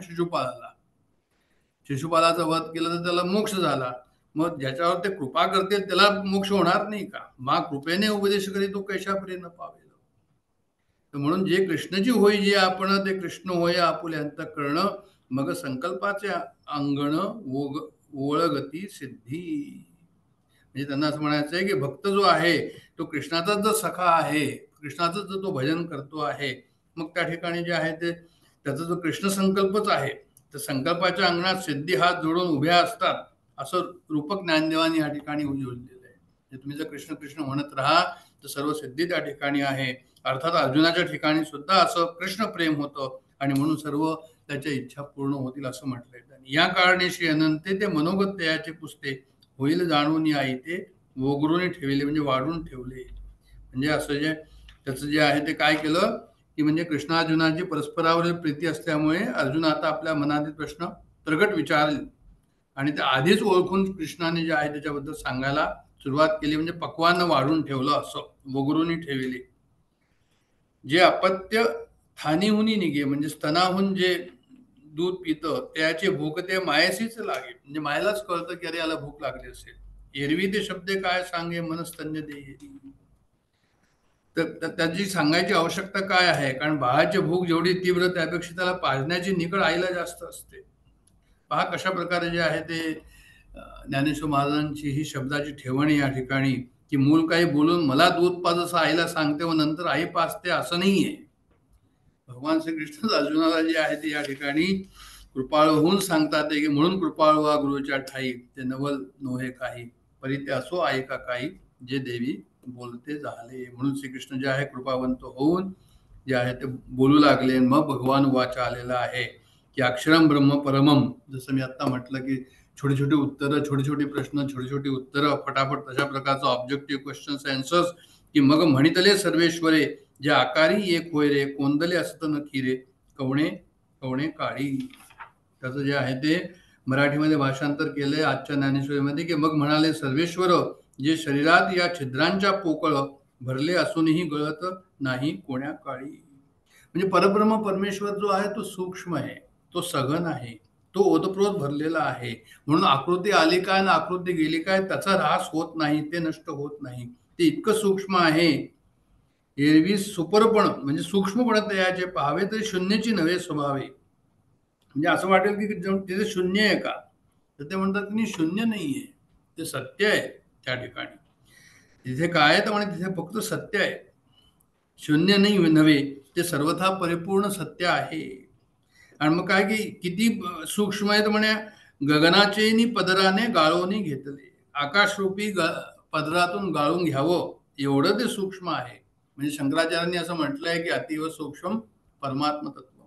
शिशुपालाचा वध केला तर त्याला मोक्ष झाला. मग ज्याच्यावर ते कृपा करतील त्याला मोक्ष होणार नाही का? मा कृपेने उपदेश करी तो कैशापरी न पावेल. तर म्हणून जे कृष्णजी होय जे आपण ते कृष्ण होय आपुले अंतःकरण, मग संकल्पाचे अंगण ओळगती सिद्धी. म्हणजे त्यांना असं म्हणायचं आहे की भक्त जो आहे तो कृष्णाचाच जर सखा आहे, कृष्णाचं जर तो भजन करतो आहे, मग त्या ठिकाणी जे आहे ते त्याचा जो कृष्ण संकल्पच आहे, तर संकल्पाच्या अंगणात सिद्धी हात जोडून उभ्या असतात असं रूपक ज्ञानदेवानी या ठिकाणी उजवलेलं आहे. तुम्ही जर कृष्ण कृष्ण म्हणत राहा तर सर्व सिद्धी त्या ठिकाणी आहे. अर्थात अर्जुनाच्या ठिकाणी सुद्धा असं कृष्ण प्रेम होतं आणि म्हणून सर्व त्याच्या इच्छा पूर्ण होतील असं म्हटलंय त्यांनी. या कारणाशी अनंते ते मनोगत तयाचे पुसते होईल जाणून आई ते वगरून ठेवले, म्हणजे वाढून ठेवले. म्हणजे असं जे त्याचं जे आहे ते काय केलं की म्हणजे कृष्णार्जुनाची परस्परावरील प्रीती असल्यामुळे अर्जुन आता आपल्या मनातील प्रश्न प्रगट विचारले आणि ते आधीच ओळखून कृष्णाने जे आहे त्याच्याबद्दल सांगायला सुरुवात केली. म्हणजे पक्वानं वाढून ठेवलं असं, वगरून ठेवले. जे अपत्य थानीहुनी निघे, म्हणजे स्तनाहून जे दूध पितं त्याचे भूक ते मायसीच लागे. म्हणजे मायलाच कळतं की अरे याला भूक लागली असेल. एरवी ते शब्द काय सांगे मनस्तन्य देही. तर त्याची सांगायची आवश्यकता काय आहे, कारण बाळाची भूक जेवढी तीव्र त्यापेक्षा त्याला पाजण्याची निकड आईला जास्त असते. पहा कशा प्रकारे जे आहे ते ज्ञानेश्वर महाराजांची ही शब्दाची ठेवणी या ठिकाणी, की मूल काही बोलून मला दूध पाज असं आईला सांगते व नंतर आई पाजते असं नाहीये. भगवान श्रीकृष्ण अर्जुनाला जे आहे ते या ठिकाणी कृपाळू होऊन सांगतात की म्हणून कृपाळू वा गुरुच्या ठाई ते नवल नोहे काही परी ते असो आहे का काही जे देवी बोलते झाले. म्हणून श्रीकृष्ण जे आहे कृपावंत होऊन जे आहे ते बोलू लागले. मग भगवान वाचा आलेला आहे की अक्षरम ब्रह्म परमम. जसं मी आता म्हटलं की छोटी छोटी उत्तरं, छोटी छोटी प्रश्न, छोटी छोटी उत्तरं फटाफट तशा प्रकारचं ऑब्जेक्टिव्ह क्वेश्चन्स अँसर्स, की मग म्हणितले सर्वेश्वरे जे आकारी एक होय रे कोंदले असत न खिरे कवणे कवणे काळी. त्याचं जे आहे ते मराठीमध्ये भाषांतर केलंय आजच्या ज्ञानेश्वरीमध्ये, की मग म्हणाले सर्वेश्वर जे शरीरात या छिद्रांच्या पोकळ भरले असूनही गळत नाही कोण्या काळी. म्हणजे परब्रह्म परमेश्वर जो आहे तो सूक्ष्म आहे, तो सघन आहे, तो ओतप्रोत भरलेला आहे. म्हणून आकृती आली काय ना आकृती गेली काय त्याचा ऱ्हास होत नाही, ते नष्ट होत नाही. ते इतकं सूक्ष्म आहे. एरवी सुपरपण म्हणजे सूक्ष्मपण तयाचे पाहावे तरी शून्याची नव्हे स्वभावे. म्हणजे असं वाटेल की तिथे शून्य आहे का, तर ते म्हणतात की शून्य नाहीये, ते सत्य आहे. त्या ठिकाणी तिथे काय आहे तर म्हणे तिथे फक्त सत्य आहे, शून्य नाही नव्हे, ते सर्वथा परिपूर्ण सत्य आहे. आणि मग काय की किती सूक्ष्म आहे तर म्हणे गगनाचे पदराने गाळून घेतले, आकाशरूपी पदरातून गाळून घ्यावं एवढं ते सूक्ष्म आहे. म्हणजे शंकराचार्यांनी असं म्हटलंय की अतिव सूक्ष्म परमात्म तत्व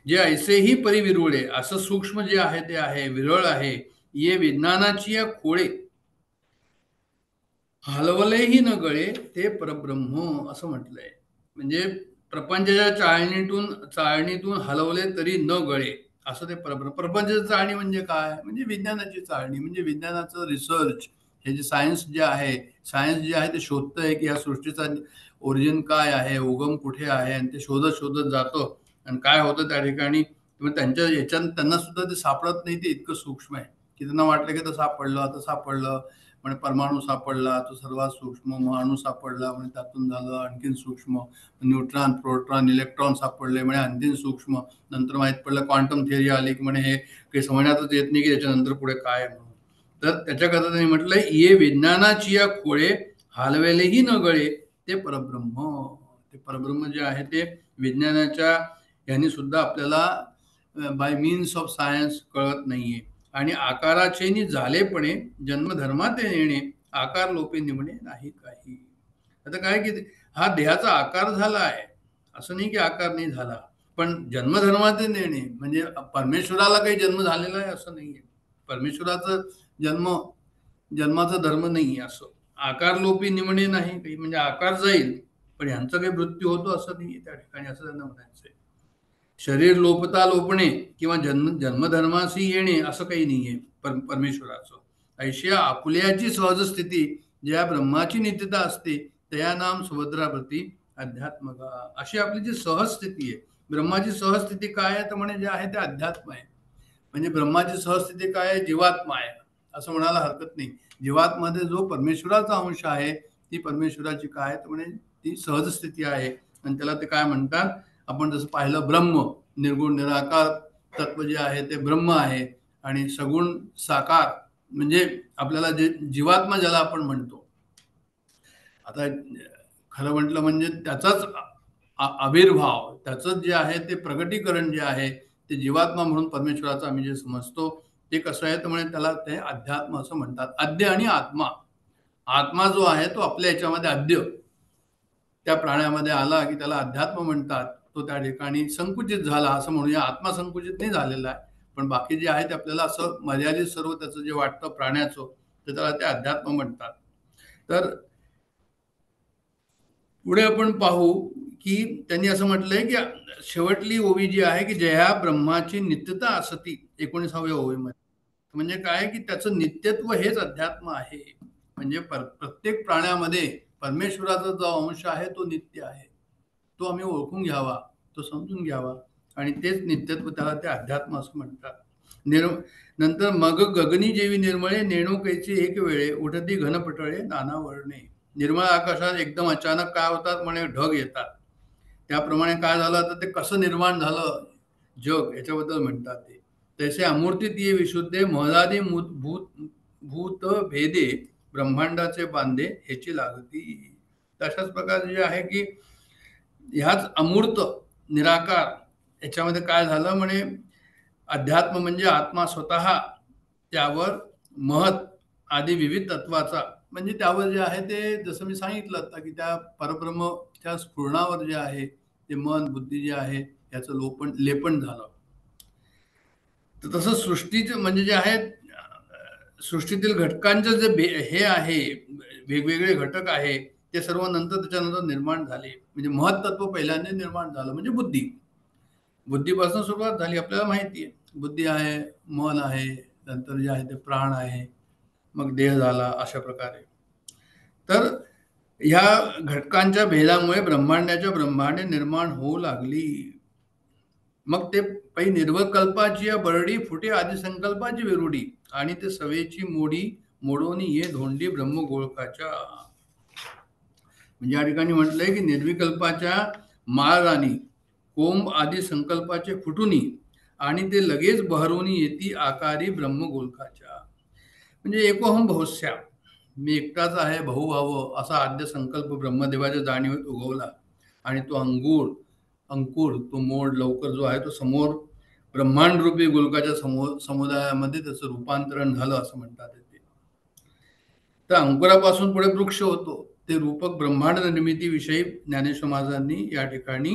जे ऐसेही परिविरुळे. असं सूक्ष्म जे आहे ते आहे विरळ आहे. ये विज्ञानाची या खोळे हलवलेही न गळे ते परब्रह्म असं म्हटलंय. म्हणजे प्रपंचाच्या चाळणीतून हलवले तरी न गळे असं ते परब्रह्म. प्रपंचाची चाळणी म्हणजे काय, म्हणजे विज्ञानाची चाळणी, म्हणजे विज्ञानाचं रिसर्च. हे जे सायन्स जे आहे, सायन्स जे आहे ते शोधतंय की या सृष्टीचा ओरिजिन काय आहे, उगम कुठे आहे, आणि ते शोधत शोधत जातं आणि काय होतं त्या ठिकाणी. त्यांच्या याच्यात त्यांना सुद्धा ते सापडत नाही, ते इतकं सूक्ष्म आहे की त्यांना वाटलं की आता सापडलं म्हणजे परमाणू सापडला तो सर्वात सूक्ष्म, अणू सापडला म्हणजे त्यातून झालं आणखीन सूक्ष्म, न्यूट्रॉन प्रोटॉन इलेक्ट्रॉन सापडले म्हणजे आणखीन सूक्ष्म. नंतर माहित पडलं क्वांटम थिअरी आली की म्हणे हे काही समजण्यातच येत नाही की त्याच्यानंतर पुढे काय म्हणून. तर त्याच्याकरता त्यांनी म्हटलंय ये विज्ञानाची या खोळे हालवेलेही न गळे ते परब्रह्म. ते परब्रह्म जे आहे ते विज्ञानाच्या यांनी सुद्धा आपल्याला बाय मीन्स ऑफ सायन्स कळत नाहीये. आणि आकाराचे झालेपणे जन्मधर्मात येणे आकार लोपे निमणे नाही काही. आता काय की हा देहाचा आकार झाला आहे, असं नाही की आकार नाही झाला. पण जन्मधर्माचे नेणे म्हणजे परमेश्वराला काही जन्म झालेला आहे असं नाहीये. परमेश्वराचं जन्माचा धर्म नाही असं. आकार लोपी निमणे नाही काही, म्हणजे आकार जाईल पण ह्यांचा काही मृत्यू होतो असं नाही त्या ठिकाणी, असं त्यांना म्हणायचंय. शरीर लोपता लोपणे किंवा जन्मधर्माशी येणे असं काही नाहीये परमेश्वराचं. ऐशिया आपुल्याची सहज स्थिती ज्या ब्रह्माची नित्यता असते त्या नाम सुभद्राप्रती अध्यात्मका. अशी आपली जी सहज स्थिती आहे, ब्रह्माची सहज स्थिती काय आहे तर म्हणे जे आहे ते अध्यात्म आहे. म्हणजे ब्रह्माची सहस्थिती काय आहे, जीवात्मा आहे असं म्हणायला हरकत नाही. जीवात्मध्ये जो परमेश्वराचा अंश आहे ती परमेश्वराची काय तर म्हणे ती सहज स्थिती आहे. आणि त्याला ते काय म्हणतात, आपण जसं पाहिलं ब्रह्म, निर्गुण निराकार तत्व जे आहे ते ब्रह्म आहे. आणि सगुण साकार म्हणजे आपल्याला जे जीवात्मा ज्याला आपण म्हणतो, आता खरं म्हटलं म्हणजे त्याचाच आविर्भाव, त्याचं जे आहे ते प्रगटीकरण जे आहे ते जीवात्मा म्हणून परमेश्वराचं आम्ही जे समजतो ते कसं आहे तर म्हणजे त्याला ते अध्यात्म असं म्हणतात. अद्य आणि आत्मा, आत्मा जो आहे तो आपल्या याच्यामध्ये अद्य त्या प्राण्यामध्ये आला की त्याला अध्यात्म म्हणतात. तो त्या ठिकाणी संकुचित झाला असं म्हणूया. आत्मा संकुचित नाही झालेला आहे, पण बाकी जे आहे ते आपल्याला असं मर्यादित सर्व त्याचं जे वाटतं प्राण्याचं तर त्याला ते अध्यात्म म्हणतात. तर पुढे आपण पाहू की त्यांनी असं म्हटलंय की शेवटली ओवी जी आहे की जया ब्रह्माची नित्यता असती 19व्या ओवीमध्ये. म्हणजे काय की त्याचं नित्यत्व हेच अध्यात्म आहे. म्हणजे प्रत्येक प्राण्यामध्ये परमेश्वराचा जो अंश आहे तो नित्य आहे. तो आम्ही ओळखून घ्यावा, तो समजून घ्यावा आणि तेच नित्यत्व, त्याला ते अध्यात्म असं म्हणतात. नंतर मग गगनी जेवी निर्मळे नेणो कैची एक वेळे उठती घनपटळे नाना वर्णे. निर्मळ आकाशात एकदम अचानक काय होतात म्हणे ढग येतात. त्याप्रमाणे काय झालं तर ते कसं निर्माण झालं जग याच्याबद्दल म्हणतात ते. तसे अमूर्ती विशुद्धे महदादी भूत भेदे ब्रह्मांडाचे बांधे ह्याची लागती. तशाच प्रकारे जे आहे की ह्याच अमूर्त निराकार याच्यामध्ये काय झालं म्हणे अध्यात्म म्हणजे आत्मा स्वतः, त्यावर महत आदी विविध तत्वाचा म्हणजे त्यावर जे आहे ते जसं मी सांगितलं आता की त्या परब्रह्मच्या स्फुरणावर जे आहे ते मन बुद्धी जे आहे याचं लेपन झालं. तर तसं सृष्टीचं म्हणजे जे आहे सृष्टीतील घटकांचं जे हे आहे वेगवेगळे घटक आहे ते सर्व नंतर त्याच्यानंतर निर्माण झाले. म्हणजे महत्त्व पहिल्यांदा निर्माण झालं म्हणजे बुद्धीपासून सुरुवात झाली. आपल्याला माहिती आहे बुद्धी आहे, मन आहे, नंतर जे आहे ते प्राण आहे, मग देह झाला अशा प्रकारे. तर ह्या घटकांच्या भेदामुळे ब्रह्मांडे निर्माण होऊ लागली. मग ते पै निर्वकल्पाची बरडी फुटे आदी संकल्पाची विरुडी आणि ते सवेची मोडी मोडोनी ये धोंडी ब्रह्मगोळकाच्या. म्हणजे या ठिकाणी म्हटलंय की निर्विकल्पाच्या माळराणी कोंब आदी संकल्पाचे फुटुनी आणि ते लगेच बहरुनी येती आकारी ब्रह्मगोलकाच्या. म्हणजे एकोहम बहुस्या, मी एकटाच आहे बहु व्हावं असा आद्य संकल्प ब्रह्मदेवाच्या जाणीवेत उगवला आणि तो अंकुर तो मोड लवकर जो आहे तो समोर ब्रह्मांड रूपी गोलकाच्या समुदायामध्ये त्याचं रूपांतरण झालं असं म्हणतात येते. तर अंकुरापासून पुढे वृक्ष होतो. ते रूपक ब्रह्मांड निर्मितीविषयी ज्ञानेश्वर महाराजांनी या ठिकाणी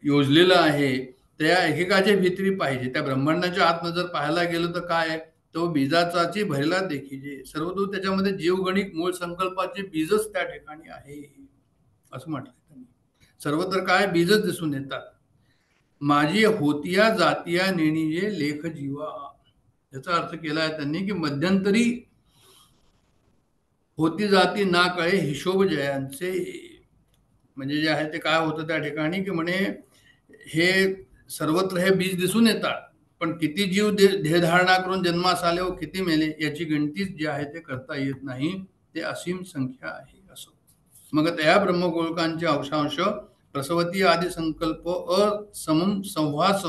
योजलेलं आहे. त्या एकेकाच्या भीतरी पाहिजे. त्या ब्रह्मांडाच्या आतमध्ये जर पाहायला गेलं तर काय तो बीजाचाची भरला देखील सर्वदूर त्याच्यामध्ये जीवगणिक मूळ संकल्पाचे बीजच त्या ठिकाणी आहे असं म्हटलं त्यांनी. सर्वत्र काय बीजच दिसून येतात. माझी होतिया जातिया नेणीजे लेख जीवा, याचा अर्थ केला आहे त्यांनी की मध्यंतरी होती जाती ना कळे हिशोब जयांचे. म्हणजे जे आहे ते काय होतं त्या ठिकाणी की म्हणे हे सर्वत्र हे बीज दिसून येतात पण किती जीव देहधारणा करून जन्मास आले व किती मेले याची गणतीच जे आहे ते करता येत नाही. ते असीम संख्या आहे असं. मग त्या ब्रह्मगोलकांचे अंशांश प्रसवती आदी संकल्प संहास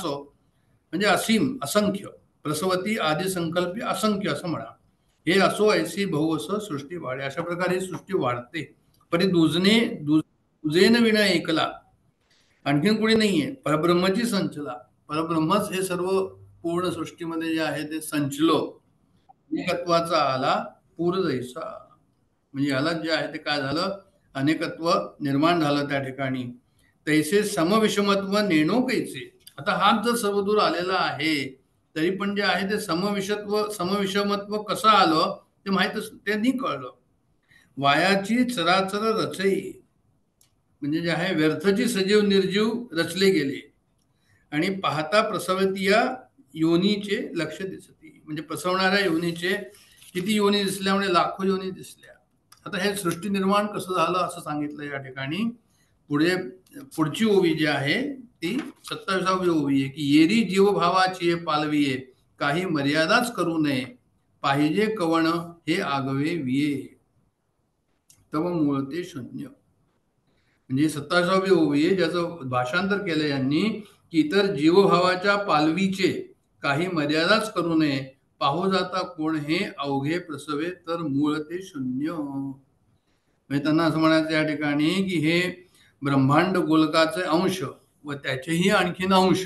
म्हणजे असीम असंख्य, प्रसवती आदी संकल्प असंख्य असं म्हणा. हे असो ऐसी बहु असं सृष्टी वाढे. अशा प्रकारे ही सृष्टी वाढते. परी दुजेन विना एकला, आणखीन कोणी नाहीये. परब्रह्मची संचला, परब्रह्मच हे सर्व पूर्ण सृष्टीमध्ये जे आहे ते संचलो. एकत्वाचा आला पूर जैसा. म्हणजे याला जे आहे ते काय झालं अनेकत्व निर्माण झालं त्या ठिकाणी. तैसे समविषमत्व नेणो कैसे. आता हाच जर सर्वदूर आलेला आहे तरी पण जे आहे ते समविषमत्व कसं आलं ते माहीतच त्यांनी कळलं. वायाची चराचर रचई म्हणजे जे आहे व्यर्थची सजीव निर्जीव रचले गेले आणि पाहता प्रसवतीया योनीचे लक्ष दिसती. म्हणजे प्रसवणाऱ्या योनीचे किती योनी दिसल्या म्हणजे लाखो योनी दिसल्या. आता हे सृष्टी निर्माण कसं झालं असं सांगितलं या ठिकाणी. पुढची ओवी जी आहे ती 27वी ओवी आहे की येरी जीवभावाची पालविये काही मर्यादाच करू नये पाहिजे कवण हे आगवे विये तव मूळ ते शून्य. म्हणजे 27वी ओवी आहे ज्याचं भाषांतर केलं यांनी की इतर जीवभावाच्या पालवीचे काही मर्यादाच करू नये पाहू जाता कोण हे अवघे प्रसवे तर मूळ ते शून्य. म्हणजे त्यांना असं म्हणायचं या ठिकाणी की हे ब्रह्मांड गोलकाचे अंश व त्याचेही आणखीन अंश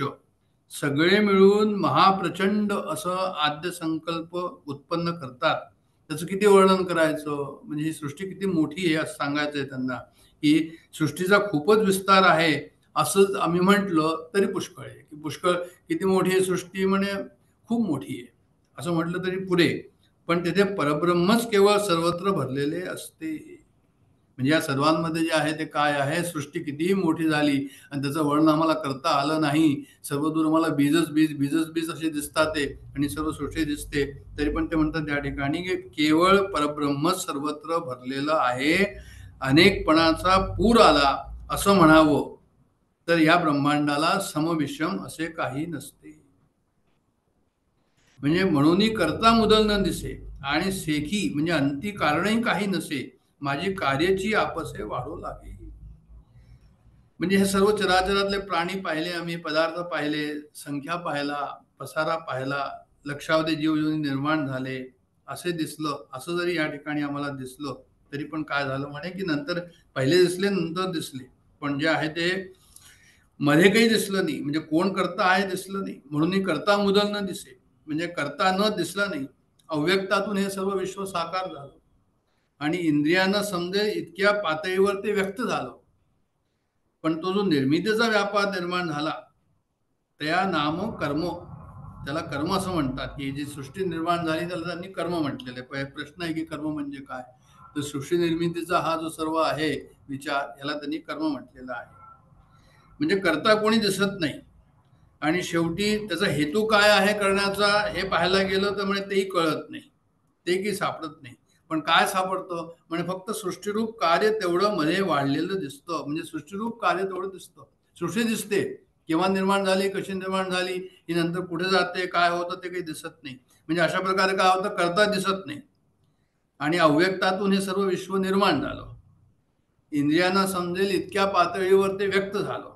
सगळे मिळून महाप्रचंड असं आद्य संकल्प उत्पन्न करतात. त्याचं किती वर्णन करायचं. म्हणजे ही सृष्टी किती मोठी आहे असं सांगायचं आहे त्यांना की सृष्टीचा खूपच विस्तार आहे असं आम्ही म्हटलं तरी पुष्कळ आहे. की पुष्कळ किती मोठी आहे सृष्टी म्हणे खूप मोठी आहे असं म्हटलं तरी पुरे. पण तिथे परब्रह्मच केवळ सर्वत्र भरलेले असते. म्हणजे या सर्वांमध्ये जे आहे ते काय आहे सृष्टी कितीही मोठी झाली आणि त्याचं वर्णन आम्हाला करता आलं नाही. सर्वदूर आम्हाला बीजच बीज असे दिसतात ते आणि सर्व सृष्टी दिसते तरी पण ते म्हणतात त्या ठिकाणी की केवळ परब्रह्मच सर्वत्र भरलेलं आहे. अनेकपणाचा पूर आला असं म्हणावं तर या ब्रह्मांडाला समविषम असे काही नसते. म्हणजे म्हणूनही करता मुदल न दिसे आणि सेखी म्हणजे अंती कारणही काही नसे माझी कार्याची आपसे वाढू लागे. म्हणजे हे सर्व चराचरातले प्राणी पाहिले आम्ही पदार्थ पाहिले संख्या पाहिला पसारा पाहिला लक्षावधी जीवयोनी निर्माण झाले असे दिसलं. असं जरी या ठिकाणी आम्हाला दिसलं तरी पण काय झालं म्हणे की नंतर पहिले दिसले नंतर दिसले पण जे आहे ते मध्ये काही दिसलं नाही. म्हणजे कोण करता आहे दिसलं नाही. म्हणून करता मुदल न दिसे म्हणजे करता न दिसलं नाही. अव्यक्तातून हे सर्व विश्व साकार झालं आणि इंद्रियांना समजेल इतक्या पातळीवर ते व्यक्त झालं. पण तो जो निर्मितीचा व्यापार निर्माण झाला त्या नाम कर्म त्याला कर्म असं म्हणतात की जी सृष्टी निर्माण झाली त्याला त्यांनी कर्म म्हटलेलं आहे. प्रश्न आहे की कर्म म्हणजे काय तर सृष्टी निर्मितीचा हा जो सर्व आहे विचार याला त्यांनी कर्म म्हटलेला आहे. म्हणजे करता कोणी दिसत नाही आणि शेवटी त्याचा हेतू काय आहे करण्याचा हे पाहायला गेलं तर म्हणजे तेही कळत नाही ते की सापडत नाही. पण काय सापडतं म्हणजे फक्त सृष्टीरूप कार्य तेवढं मध्ये वाढलेलं दिसतं. म्हणजे सृष्टीरूप कार्य तेवढं दिसतं. सृष्टी दिसते केव्हा निर्माण झाली कशी निर्माण झाली ही नंतर कुठे जाते काय होतं ते काही दिसत नाही. म्हणजे अशा प्रकारे काय होतं करता दिसत नाही आणि अव्यक्तातून हे सर्व विश्व निर्माण झालं. इंद्रियांना समजेल इतक्या पातळीवर ते व्यक्त झालं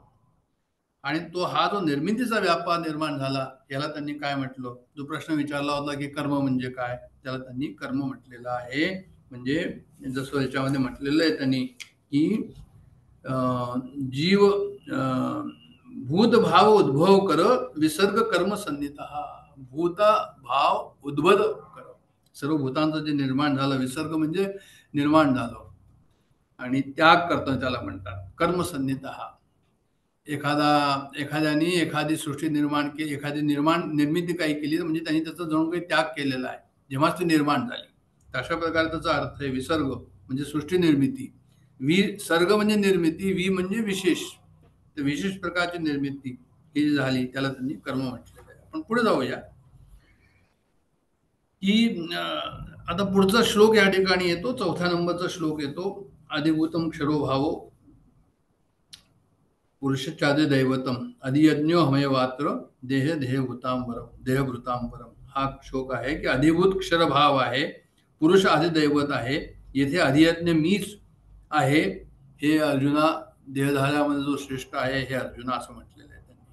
आणि तो हा जो निर्मितीचा व्यापार निर्माण झाला याला त्यांनी काय म्हटलं. जो प्रश्न विचारला होता की कर्म म्हणजे काय त्याला त्यांनी कर्म म्हटलेलं आहे. म्हणजे जसं याच्यामध्ये म्हटलेलं आहे त्यांनी की जीव भूतभाव उद्भव कर विसर्ग कर्म संनिता. भूत भाव उद्भव कर सर्व भूतांचं जे निर्माण झालं विसर्ग म्हणजे निर्माण झालं आणि त्याग करतो त्याला म्हणतात कर्मसन्निता. एखाद्याने एखादी सृष्टी निर्माण केली एखादी निर्मिती काही केली म्हणजे त्यांनी त्याचा जणू काही त्याग केलेला आहे जेव्हाच ती निर्माण झाली. अशा प्रकारे त्याचा अर्थ आहे विसर्ग म्हणजे सृष्टी निर्मिती. विसर्ग म्हणजे निर्मिती वि म्हणजे विशेष तर विशेष प्रकारची निर्मिती ही झाली त्याला त्यांनी कर्म म्हटलेलं आहे. आपण पुढे जाऊया की आता पुढचा श्लोक या ठिकाणी येतो 4थ्या नंबरचा श्लोक येतो. अधिभूतम क्षरोभावो पुरुषादि दैवतम अधियज्ञो हमेवात्र देहभृतांबरम. हा श्लोक आहे की अधिभूत क्षरभाव आहे पुरुष अधिदैवत आहे. येथे अधियज्ञ मीच आहे हे अर्जुना देहधाऱ्यामध्ये जो श्रेष्ठ आहे हे अर्जुना असं म्हटलेलं आहे त्यांनी.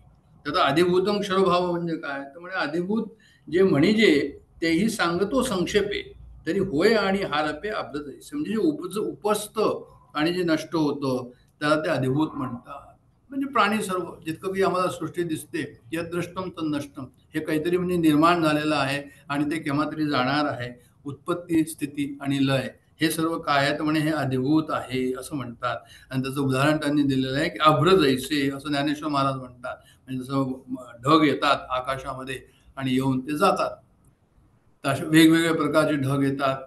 तर अधिभूतम क्षरभाव म्हणजे काय तर म्हणजे अधिभूत जे म्हणजे तेही सांगतो संक्षेपे तरी होय आणि हारपे अब्द म्हणजे जे उपसतं आणि जे नष्ट होतं त्याला ते अधिभूत म्हणतात. म्हणजे प्राणी सर्व जितकं काही आम्हाला सृष्टी दिसते यत दृष्टम तन नष्टम हे काहीतरी म्हणजे निर्माण झालेलं आहे आणि ते केव्हा तरी जाणार आहे. उत्पत्ती स्थिती आणि लय हे सर्व काय आहे तर म्हणे हे अधिभूत आहे असं म्हणतात. आणि त्याचं उदाहरण त्यांनी दिलेलं आहे की अभ्र जैसे असं ज्ञानेश्वर महाराज म्हणतात. म्हणजे जसं ढग येतात आकाशामध्ये आणि येऊन ते जातात, तर असे वेगवेगळ्या प्रकारचे ढग येतात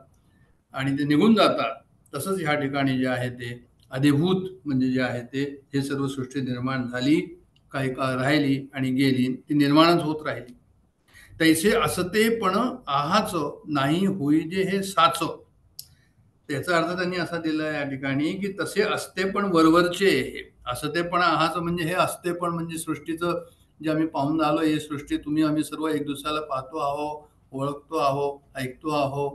आणि ते निघून जातात. तसंच ह्या ठिकाणी जे आहे ते अधिभूत म्हणजे जे आहे ते हे सर्व सृष्टी निर्माण झाली, काही काळ राहिली आणि गेली, ती निर्माणच होत राहिली. तैसे असतेपण आहाच नाही होईजे हे साच. त्याचा अर्थ त्यांनी असा दिला या ठिकाणी की तसे असते पण वरवरचे हे असतेपण आहाच म्हणजे हे असतेपण म्हणजे सृष्टीचं जे आम्ही पाहून आलो, ही सृष्टी तुम्ही आम्ही सर्व एक दुसऱ्याला पाहतो आहो, ओळखतो आहो, ऐकतो आहो,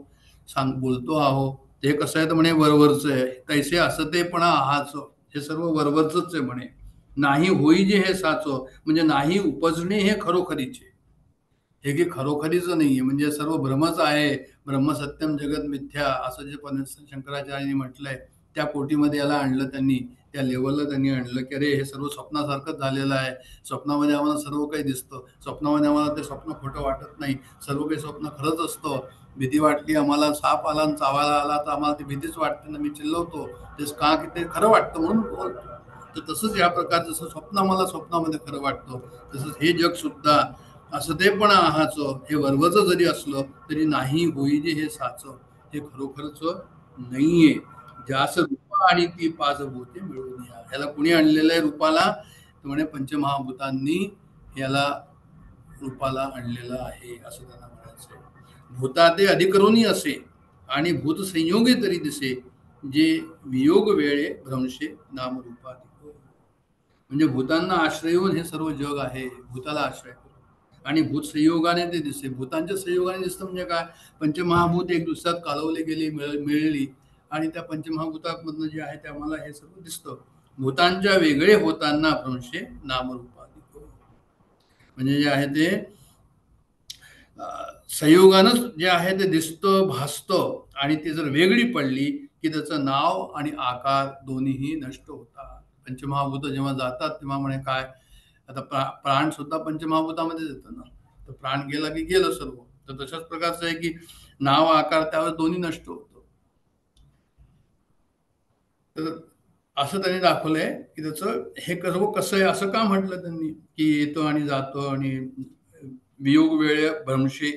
बोलतो आहो. ते कसं आहे तर म्हणे वरवरचं आहे. तैसे असतेपणा आहाच हे सर्व वरवरच आहे म्हणे. नाही होईजे हे साच म्हणजे नाही उपजणे हे खरोखरीचे, हे की खरोखरीचं नाहीये, म्हणजे सर्व भ्रमच आहे. ब्रह्म सत्यम जगत मिथ्या असं जे शंकराचार्यांनी म्हटलंय, त्या कोटीमध्ये याला आणलं त्यांनी, त्या लेवलला त्यांनी आणलं की अरे हे सर्व स्वप्नासारखंच झालेलं आहे. स्वप्नामध्ये आम्हाला सर्व काही दिसतं, स्वप्नामध्ये आम्हाला ते स्वप्न खोटं वाटत नाही, सर्व काही स्वप्न खरंच असतं. भीती वाटली आम्हाला, साप आला आणि चावायला आला तर आम्हाला ती भीतीच वाटते ना, मी चिल्लवतो तेच का की ते खरं वाटतं म्हणून बोलतो. तर तसंच या प्रकारचं जसं स्वप्न आम्हाला स्वप्नामध्ये खरं वाटतं, तसंच हे जग सुद्धा असं ते पण आहाच हे वरवच जरी असलं तरी नाही होईजे हे साच, हे खरोखरच नाहीये. ज्यास रूप आणि ती पाच भूते मिळून या. ह्याला कुणी आणलेलं आहे रूपाला तर म्हणे पंचमहाभूतांनी याला रूपाला आणलेलं आहे असं त्यांना म्हणायचंय. भूता ते अधिकरोनी असे आणि भूत संयोगे तरी दिसे, जे वियोग वेळे भ्रंशे नामरूपाधिक. म्हणजे भूतांना आश्रय येऊन हे सर्व जग आहे, भूताला आश्रय आणि भूत संयोगाने ते दिसते. भूतांच्या संयोगाने दिसतं म्हणजे काय, पंचमहाभूत एक दुसऱ्यात कालवले गेली, मिळली आणि त्या पंचमहाभूतामधनं जे आहे ते आम्हाला हे सर्व दिसतं. भूतांच्या वेगळे होताना भ्रंशे नामरूपाधिक, म्हणजे जे आहे ते संयोगानंच जे आहे ते दिसतं, भासतं आणि ती जर वेगळी पडली की त्याचं नाव आणि आकार दोन्हीही नष्ट होतात. पंचमहाभूत जेव्हा जातात तेव्हा म्हणे काय, आता प्राण सुद्धा पंचमहाभूतामध्येच येतं ना, तर प्राण गेला की गेलं सर्व. तर तशाच प्रकारचं आहे की नाव आकार त्यावर दोन्ही नष्ट होतं. तर असं त्यांनी दाखवलंय की त्याचं हे सर्व कसं आहे, असं का म्हटलं त्यांनी की येतो आणि जातो आणि वियोग वेळ भ्रमशे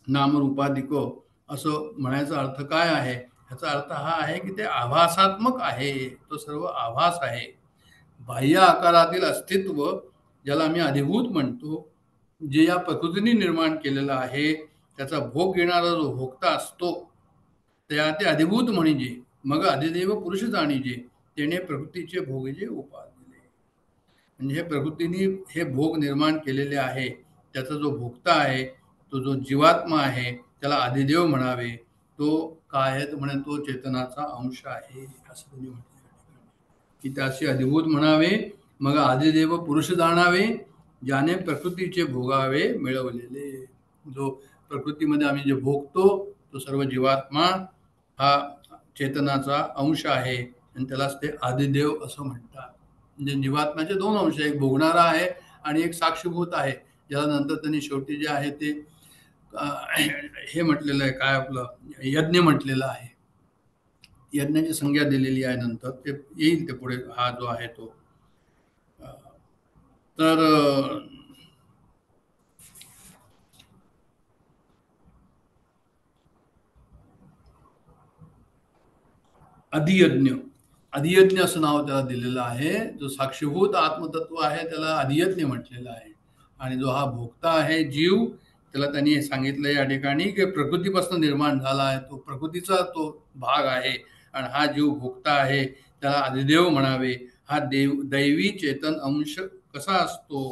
नामरूपाधिको, असं म्हणायचा अर्थ काय आहे. ह्याचा अर्थ हा आहे की ते आभासात्मक आहे, तो सर्व आभास आहे. बाह्य आकारातील अस्तित्व ज्याला आम्ही अधिभूत म्हणतो, जे या प्रकृतीने निर्माण केलेलं आहे, त्याचा भोग घेणारा जो भोगता असतो त्या ते अधिभूत म्हणजे मग अधिदेव पुरुष जाणीजे, त्याने प्रकृतीचे भोगजे उपाय दिले. म्हणजे हे प्रकृतीने हे भोग निर्माण केलेले आहे, त्याचा जो भोगता आहे, तो जो जीवात्मा आहे, त्याला अधिदेव म्हणावे. तो काय आहे तर म्हणे तो चेतनाचा अंश आहे असं त्यांनी म्हटलं की त्याशी अधिभूत म्हणावे. मग आदिदेव पुरुष जाणावे, ज्याने प्रकृतीचे भोगावे मिळवलेले. जो प्रकृतीमध्ये आम्ही जे भोगतो तो सर्व जीवात्मा हा चेतनाचा अंश आहे आणि त्यालाच ते आदिदेव असं म्हणतात. म्हणजे जीवात्म्याचे दोन अंश, एक भोगणारा आहे आणि एक साक्षीभूत आहे, ज्याला नंतर त्यांनी शेवटी जे आहे ते हे म्हटलेलं आहे, काय आपलं यज्ञ म्हटलेलं आहे. यज्ञाची संज्ञा दिलेली आहे, नंतर ते येईल ते पुढे हा जो आहे तो. तर अधियज्ञ असं नाव त्याला दिलेलं आहे. जो साक्षीभूत आत्मतत्व आहे त्याला अधियज्ञ म्हटलेलं आहे. आणि जो हा भोक्ता आहे जीव, त्याला त्यांनी सांगितलं या ठिकाणी की प्रकृतीपासून निर्माण झाला आहे, तो प्रकृतीचा तो भाग आहे आणि हा जीव भोक्ता आहे, त्याला अधिदेव म्हणावे. हा दैवी चेतन अंश कसा असतो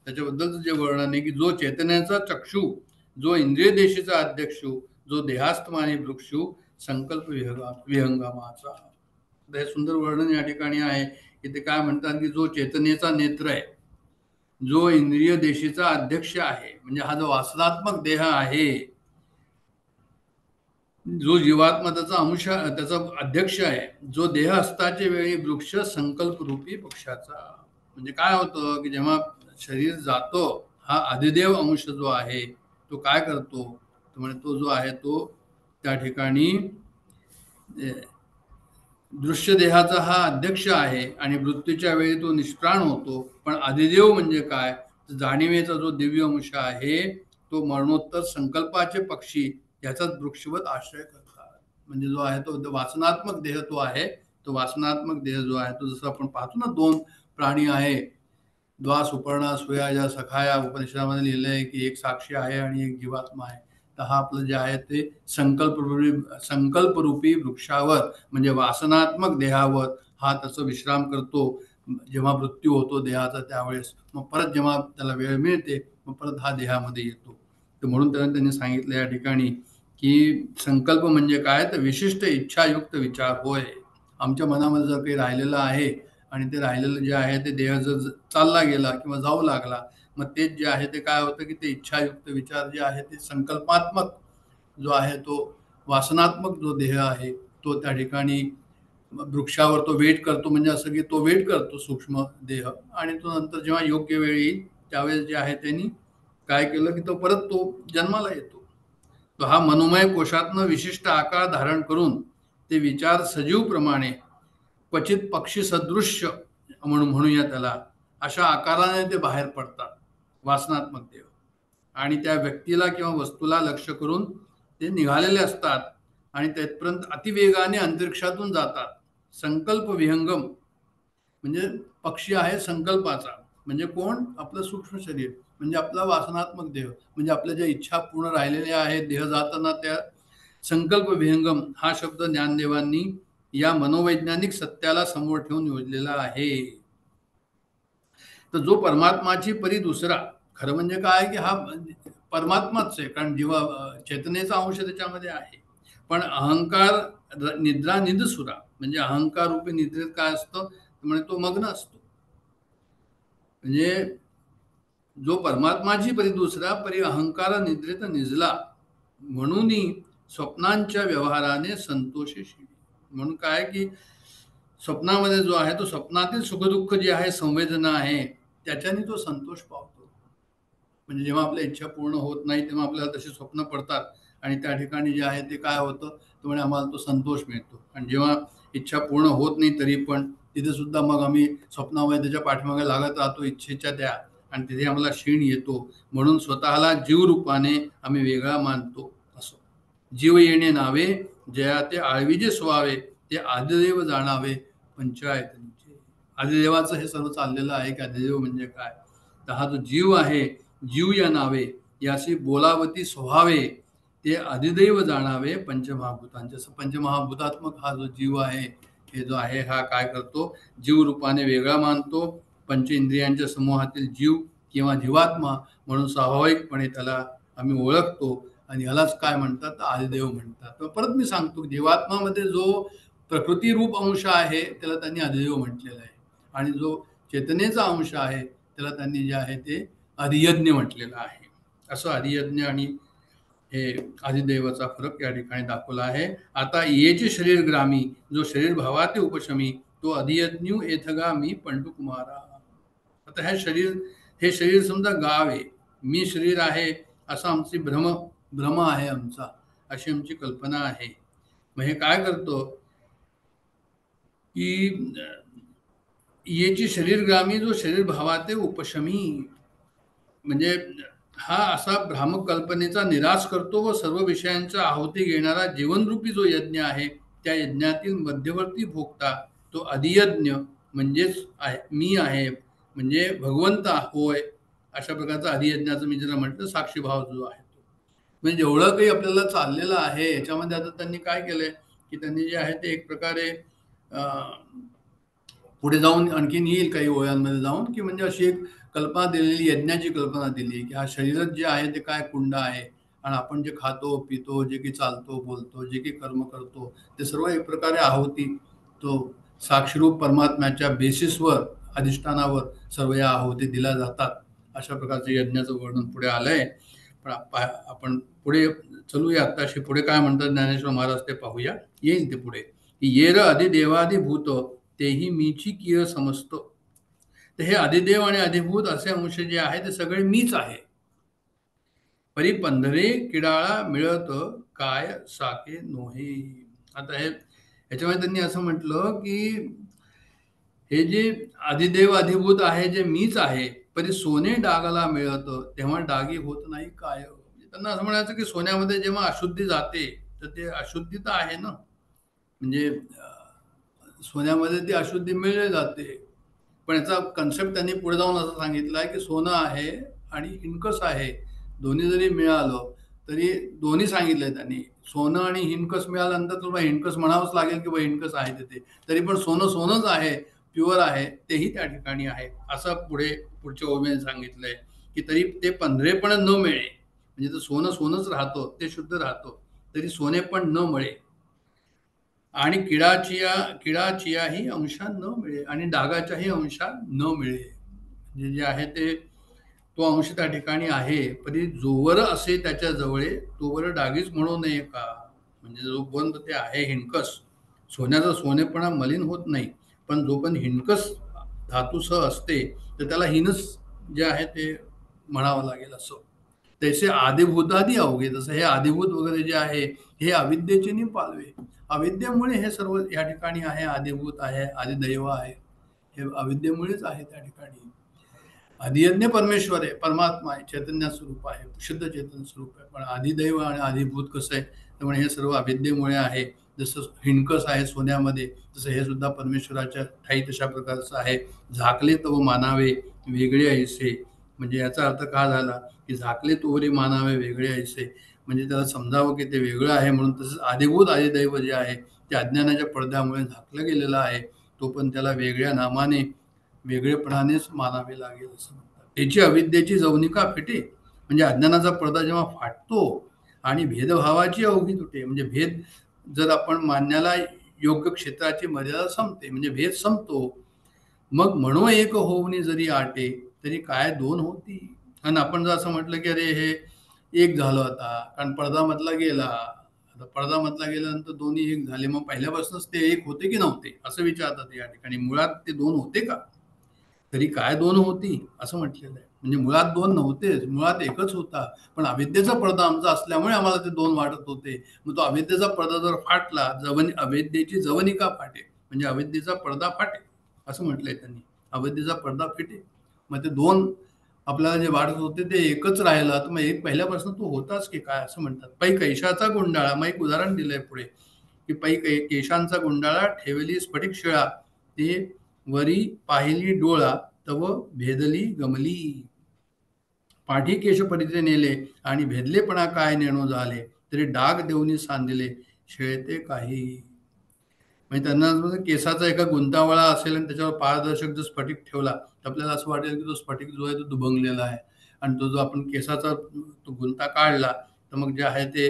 त्याच्याबद्दलचं जे वर्णन आहे की जो चैतन्याचा चक्षु, जो इंद्रिय देशीचा अध्यक्षु, जो देहास्तमानी वृक्षु, संकल्प विहंगमाचा. हे सुंदर वर्णन या ठिकाणी आहे की ते काय म्हणतात की जो चेतनेचा नेत्र आहे, जो इंद्रिय देशीचा अध्यक्ष आहे, म्हणजे हा जो वासनात्मक देह आहे, जो जीवात्मा त्याचा अंश त्याचा अध्यक्ष आहे, जो देह असताचे वेळी वृक्ष संकल्प रूपी पक्षाचा. म्हणजे काय होतं की जेव्हा शरीर जातो, हा अधिदेव अंश जो आहे तो काय करतो, तो म्हणजे तो जो आहे तो त्या ठिकाणी दृश्य देहाचा हा अध्यक्ष आहे आणि मृत्यूच्या वेळी तो निष्प्राण होतो. पण अधिदेव म्हणजे काय? जाणीवेचा जो दिव्य अंश आहे तो मरणोत्तर संकल्पाचे पक्षी याचाच वृक्षवत आश्रय करतात. म्हणजे जो आहे तो वासनात्मक देह तो आहे. तो वासनात्मक देह जो आहे तो जसं आपण पाहतो ना, दोन प्राणी आहे, द्वा सुपर्णा सुया या सखाया, उपनिषदामध्ये लिहिलं आहे की एक साक्षी आहे आणि एक जीवात्मा आहे. तर हा आपलं जे आहे ते संकल्परूपी वृक्षावर म्हणजे वासनात्मक देहावर हा त्याचा विश्राम करतो. जेव्हा मृत्यू होतो देहाचा त्यावेळेस मग परत जेव्हा त्याला वेळ मिळते मग परत हा देहामध्ये येतो. तर म्हणून त्यांनी सांगितलं या ठिकाणी की संकल्प म्हणजे काय, तर विशिष्ट इच्छायुक्त विचार होय. आमच्या मनामध्ये जर काही राहिलेलं आहे आणि ते राहिलेलं जे आहे ते देह जर चालला गेला किंवा जाऊ लागला मग तेच जे आहे ते काय होतं की ते इच्छायुक्त विचार जे आहे ते संकल्पात्मक जो आहे तो वासनात्मक जो देह आहे तो त्या ठिकाणी वृक्षावर तो वेट करतो. म्हणजे असं की तो वेट करतो सूक्ष्म देह आणि तो नंतर जेव्हा योग्य वेळ येईल त्यावेळेस जे आहे त्यांनी काय केलं की तो परत तो जन्माला येतो. तो हा मनोमय कोशातनं विशिष्ट आकार धारण करून ते विचार सजीवप्रमाणे क्वचित पक्षी सदृश्य म्हणूया त्याला अशा आकाराने ते बाहेर पडतात वासनात्मक देव आणि त्या व्यक्तीला किंवा वस्तूला लक्ष करून ते निघालेले असतात आणि तेथपर्यंत अतिवेगाने अंतरिक्षातून जातात. संकल्प विहंगम म्हणजे पक्षी आहे संकल्पाचा, म्हणजे कोण? आपलं सूक्ष्म शरीर म्हणजे आपला वासनात्मक देह म्हणजे आपल्या ज्या इच्छा पूर्ण राहिलेल्या आहेत देह जाताना त्या संकल्प विहंगम हा शब्द ज्ञानदेवांनी या मनोवैज्ञानिक सत्याला समोर ठेवून योजलेला आहे. तर जो परमात्माची परी दुसरा खरं म्हणजे काय की हा परमात्माच आहे, कारण जीवा चेतनेचा अंश त्याच्यामध्ये आहे. पण अहंकार निद्रा निधसुरा म्हणजे अहंकार रूपी निद्रेत काय असतं म्हणजे तो मग्न असतो. म्हणजे जो परमात्माची परी दुसरा परी अहंकार निद्रेत निजला म्हणून स्वप्नांच्या व्यवहाराने संतोषी शिवी. म्हणून काय की स्वप्नामध्ये जो आहे तो स्वप्नातील सुखदुःख जे आहे संवेदना आहे त्याच्याने तो संतोष पावतो. म्हणजे जेव्हा आपल्या इच्छा पूर्ण होत नाही तेव्हा आपल्याला तशी स्वप्न पडतात आणि त्या ठिकाणी जे आहे ते काय होतं तो म्हणजे आम्हाला तो संतोष मिळतो. आणि जेव्हा इच्छा पूर्ण होत नाही तरी पण तिथे सुद्धा मग आम्ही स्वप्नामध्ये त्याच्या पाठीमागे लागत राहतो इच्छेच्या त्या आणि तिथे आम्हाला क्षीण येतो. म्हणून स्वतःला जीव रूपाने आम्ही वेगळा मानतो. असो जीव येणे नावे जया ते आळविजे सुवावे ते आदिदेव जाणावे पंचायतनीचे. आदिदेवाचं हे सर्व चाललेलं आहे की आदिदेव म्हणजे काय, तर हा जो जीव आहे जीव या नावे याशी बोलावती स्वभावे ते अधिदैव जाणावे पंचमहाभूतांचे. पंचमहाभूतात्मक हा जो जीव आहे हे जो आहे हा काय करतो जीव रूपाने वेगळा मानतो. पंच इंद्रियांच्या समूहातील जीव किंवा जीवात्मा म्हणून स्वाभाविकपणे त्याला आम्ही ओळखतो आणि ह्यालाच काय म्हणतात तर आदिदेव म्हणतात. तर परत मी सांगतो जीवात्मामध्ये जो प्रकृती रूप अंश आहे त्याला त्यांनी अधिदेव म्हटलेला आहे आणि जो चेतनेचा अंश आहे त्याला त्यांनी जे आहे ते अधियज्ञ म्हटलेलं आहे. असं अधियज्ञ आणि हे अधिदैवाचा फरक या ठिकाणी दाखवला आहे. आता येचे शरीर ग्रामी जो शरीर भावाते उपशमी तो अधियज्ञ एथगा मी पंडू कुमारा. आता हे शरीर समजा गाव आहे, मी शरीर आहे असं आमची भ्रम आहे आमचा, अशी आमची कल्पना आहे. मग हे काय करतो की येची शरीर ग्रामी जो शरीर भावाते उपशमी म्हणजे हा असा भ्रामक कल्पनेचा निराश करतो व सर्व विषयांचा आहुती घेणारा जीवनरूपी जो यज्ञ आहे त्या यज्ञातील मध्यवर्ती भोगता तो अधियज्ञ म्हणजेच मी आहे म्हणजे भगवंत होय अशा प्रकारचा अधियज्ञाचं मी ज्याला म्हटलं साक्षीभाव जो आहे तो. म्हणजे जेवढं काही आपल्याला चाललेलं आहे याच्यामध्ये आता त्यांनी काय केलंय की त्यांनी जे आहे ते एक प्रकारे पुढे जाऊन आणखीन येईल काही ओळ्यांमध्ये जाऊन की म्हणजे अशी एक कल्पना दिलेली यज्ञाची कल्पना दिली की हा शरीरच जे आहे ते काय कुंड आहे आणि आपण जे खातो पितो जे काही चालतो बोलतो जे काही कर्म करतो ते सर्व एक प्रकारे आहुती तो साक्षीरूप परमात्म्याच्या बेसिसवर अधिष्ठानावर सर्व या आहुती दिल्या जातात. अशा प्रकारचे यज्ञाचं वर्णन पुढे आलंय. पण आपण पुढे चलूया. आताशी पुढे काय म्हणतात ज्ञानेश्वर महाराज ते पाहूया. येईल ते पुढे येर अधिदेवाधिभूत तेही मीची किय समजतो. तर हे अधिदेव आणि अधिभूत असे अंश जे आहे ते सगळे मीच आहे. परिपंधरे किडाळा मिळत काय साके नोहे. आता हे याच्यामुळे त्यांनी असं म्हटलं की हे जे अधिदेव अधिभूत आहे जे मीच आहे, परी सोने डागाला मिळत तेव्हा डागी होत नाही काय. म्हणजे त्यांना असं म्हणायचं की सोन्यामध्ये जेव्हा अशुद्धी जाते तर ते अशुद्धी तर आहे ना, म्हणजे सोन्यामध्ये ती अशुद्धी मिळली जाते. पण याचा कन्सेप्ट त्यांनी पुढे जाऊन असं सांगितलं आहे की सोनं आहे आणि हिनकस आहे, दोन्ही जरी मिळालं तरी दोन्ही सांगितलंय त्यांनी. सोनं आणि हिनकस मिळाल्यानंतर तुला हिनकस म्हणावंच लागेल की बा हिनकस आहे तिथे, तरी पण सोनं सोनंच आहे, प्युअर आहे, तेही त्या ठिकाणी आहे असं पुढच्या ओमेने सांगितलंय की तरी ते पंधरेपण न मिळे, म्हणजे तर सोनं सोनंच राहतो, ते शुद्ध राहतो, तरी सोने पण न मिळे आणि किडाचियाही अंशा न मिळे आणि डागाच्याही अंशा न मिळे. म्हणजे जे आहे ते तो अंश त्या ठिकाणी आहे, परी जोवर असे त्याच्या जवळे तोवर डागीच म्हणू नये का. म्हणजे जोपर्यंत ते आहे हिणकस, सोन्याचा सोनेपणा मलिन होत नाही, पण जोपर्यंत हिणकस धातूसह असते तर त्याला हिनच जे आहे ते म्हणावं लागेल. असं तसे आदिभूतादी अवघे, जसं हे आदिभूत वगैरे जे आहे हे अविद्येचे नि पालवे, अविद्येमुळे हे सर्व या ठिकाणी आहे, आदिभूत आहे, आदिदैव आहे, हे अविद्येमुळेच आहे त्या ठिकाणी. आदियज्ञ परमेश्वर आहे, परमात्मा आहे, चैतन्य स्वरूप आहे, शुद्ध चैतन्य स्वरूप आहे. पण आदिदैव आणि आदिभूत कसं आहे, त्यामुळे हे सर्व अविद्येमुळे आहे. जसं हिणकस आहे सोन्यामध्ये, तसं हे सुद्धा परमेश्वराच्या ठाई तशा प्रकारचं आहे. झाकले तव मानावे वेगळे ऐसे, म्हणजे याचा अर्थ का झाला की झाकले तोवरी मानावे वेगळे ऐसे, म्हणजे त्याला समजावं की ते वेगळं आहे म्हणून. तसंच आदिभूत आदिदैव जे आहे ते अज्ञानाच्या पडद्यामुळे झाकलं गेलेलं आहे, तो पण त्याला वेगळ्या नामाने वेगळेपणानेच मानावे लागेल असं म्हणतात. त्याची अविद्येची जवनिका फिटे, म्हणजे अज्ञानाचा पडदा जेव्हा फाटतो आणि भेदभावाची अवघी तुटे, म्हणजे भेद जर आपण मानण्याला योग्य क्षेत्राची मर्यादा संपते, म्हणजे भेद संपतो. मग म्हणो एक होऊनी जरी आटे तरी काय दोन होती. आणि आपण जर असं म्हटलं की अरे हे एक झालं आता, कारण पडदा मधला गेला, आता पडदा मधला गेल्यानंतर दोन्ही एक झाले, मग पहिल्यापासूनच ते एक होते की नव्हते असं विचारतात या ठिकाणी. मुळात ते दोन होते का, तरी काय दोन होती असं म्हटलेलं आहे. म्हणजे मुळात दोन नव्हतेच, मुळात एकच होता, पण अविद्येचा पडदा आमचा असल्यामुळे आम्हाला ते दोन वाटत होते. मग तो अविद्येचा पडदा जर फाटला, अविद्येची जवनिका फाटे, म्हणजे अविद्येचा पडदा फाटे असं म्हटलंय त्यांनी. अविद्येचा पडदा फिटे, मग ते दोन आपल्याला जे वाटत होते ते एकच राहिला, तर मग एक पहिल्यापासून तो होताच की काय असं म्हणतात. पै कैशाचा गुंडाळा, मग एक उदाहरण दिलंय पुढे की पै केशांचा गुंडाळा ठेवली स्फटिक शिळा, ते वरी पाहिली डोळा तव भेदली गमली. पाठी केश परिते नेले आणि भेदलेपणा काय नेणो झाले, तरी डाग देऊनी सांदिले शेळते काही. म्हणजे त्यांना केसाचा एका गुंतावळा असेल आणि त्याच्यावर पारदर्शक जर स्फटिक ठेवला तर आपल्याला असं वाटेल की तो स्फटिक जो आहे तो दुभंगलेला आहे. आणि तो जो आपण केसाचा तो गुंता काढला तर मग जे आहे ते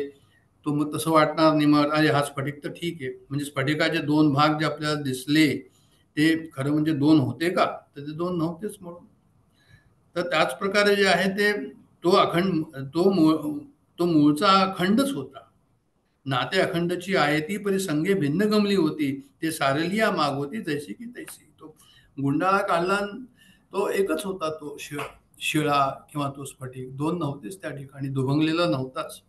तो मग तसं वाटणार नाही, मग अरे हा स्फटिक तर ठीक आहे. म्हणजे स्फटिकाचे दोन भाग जे आपल्याला दिसले ते खरं म्हणजे दोन होते का, तर ते दोन नव्हतेच म्हणून. तर त्याच प्रकारे जे आहे ते तो अखंड तो मूळचा अखंडच होता. नाते अखंडची आहे ती परी संगे भिन्न गमली होती, ते सारलिया माग होती जैसी की तैसी. तो गुंडाळा काढला तो एकच होता, तो शिळा किंवा तो स्फटिक, दोन नव्हतेच त्या ठिकाणी, दुभंगलेला नव्हताच.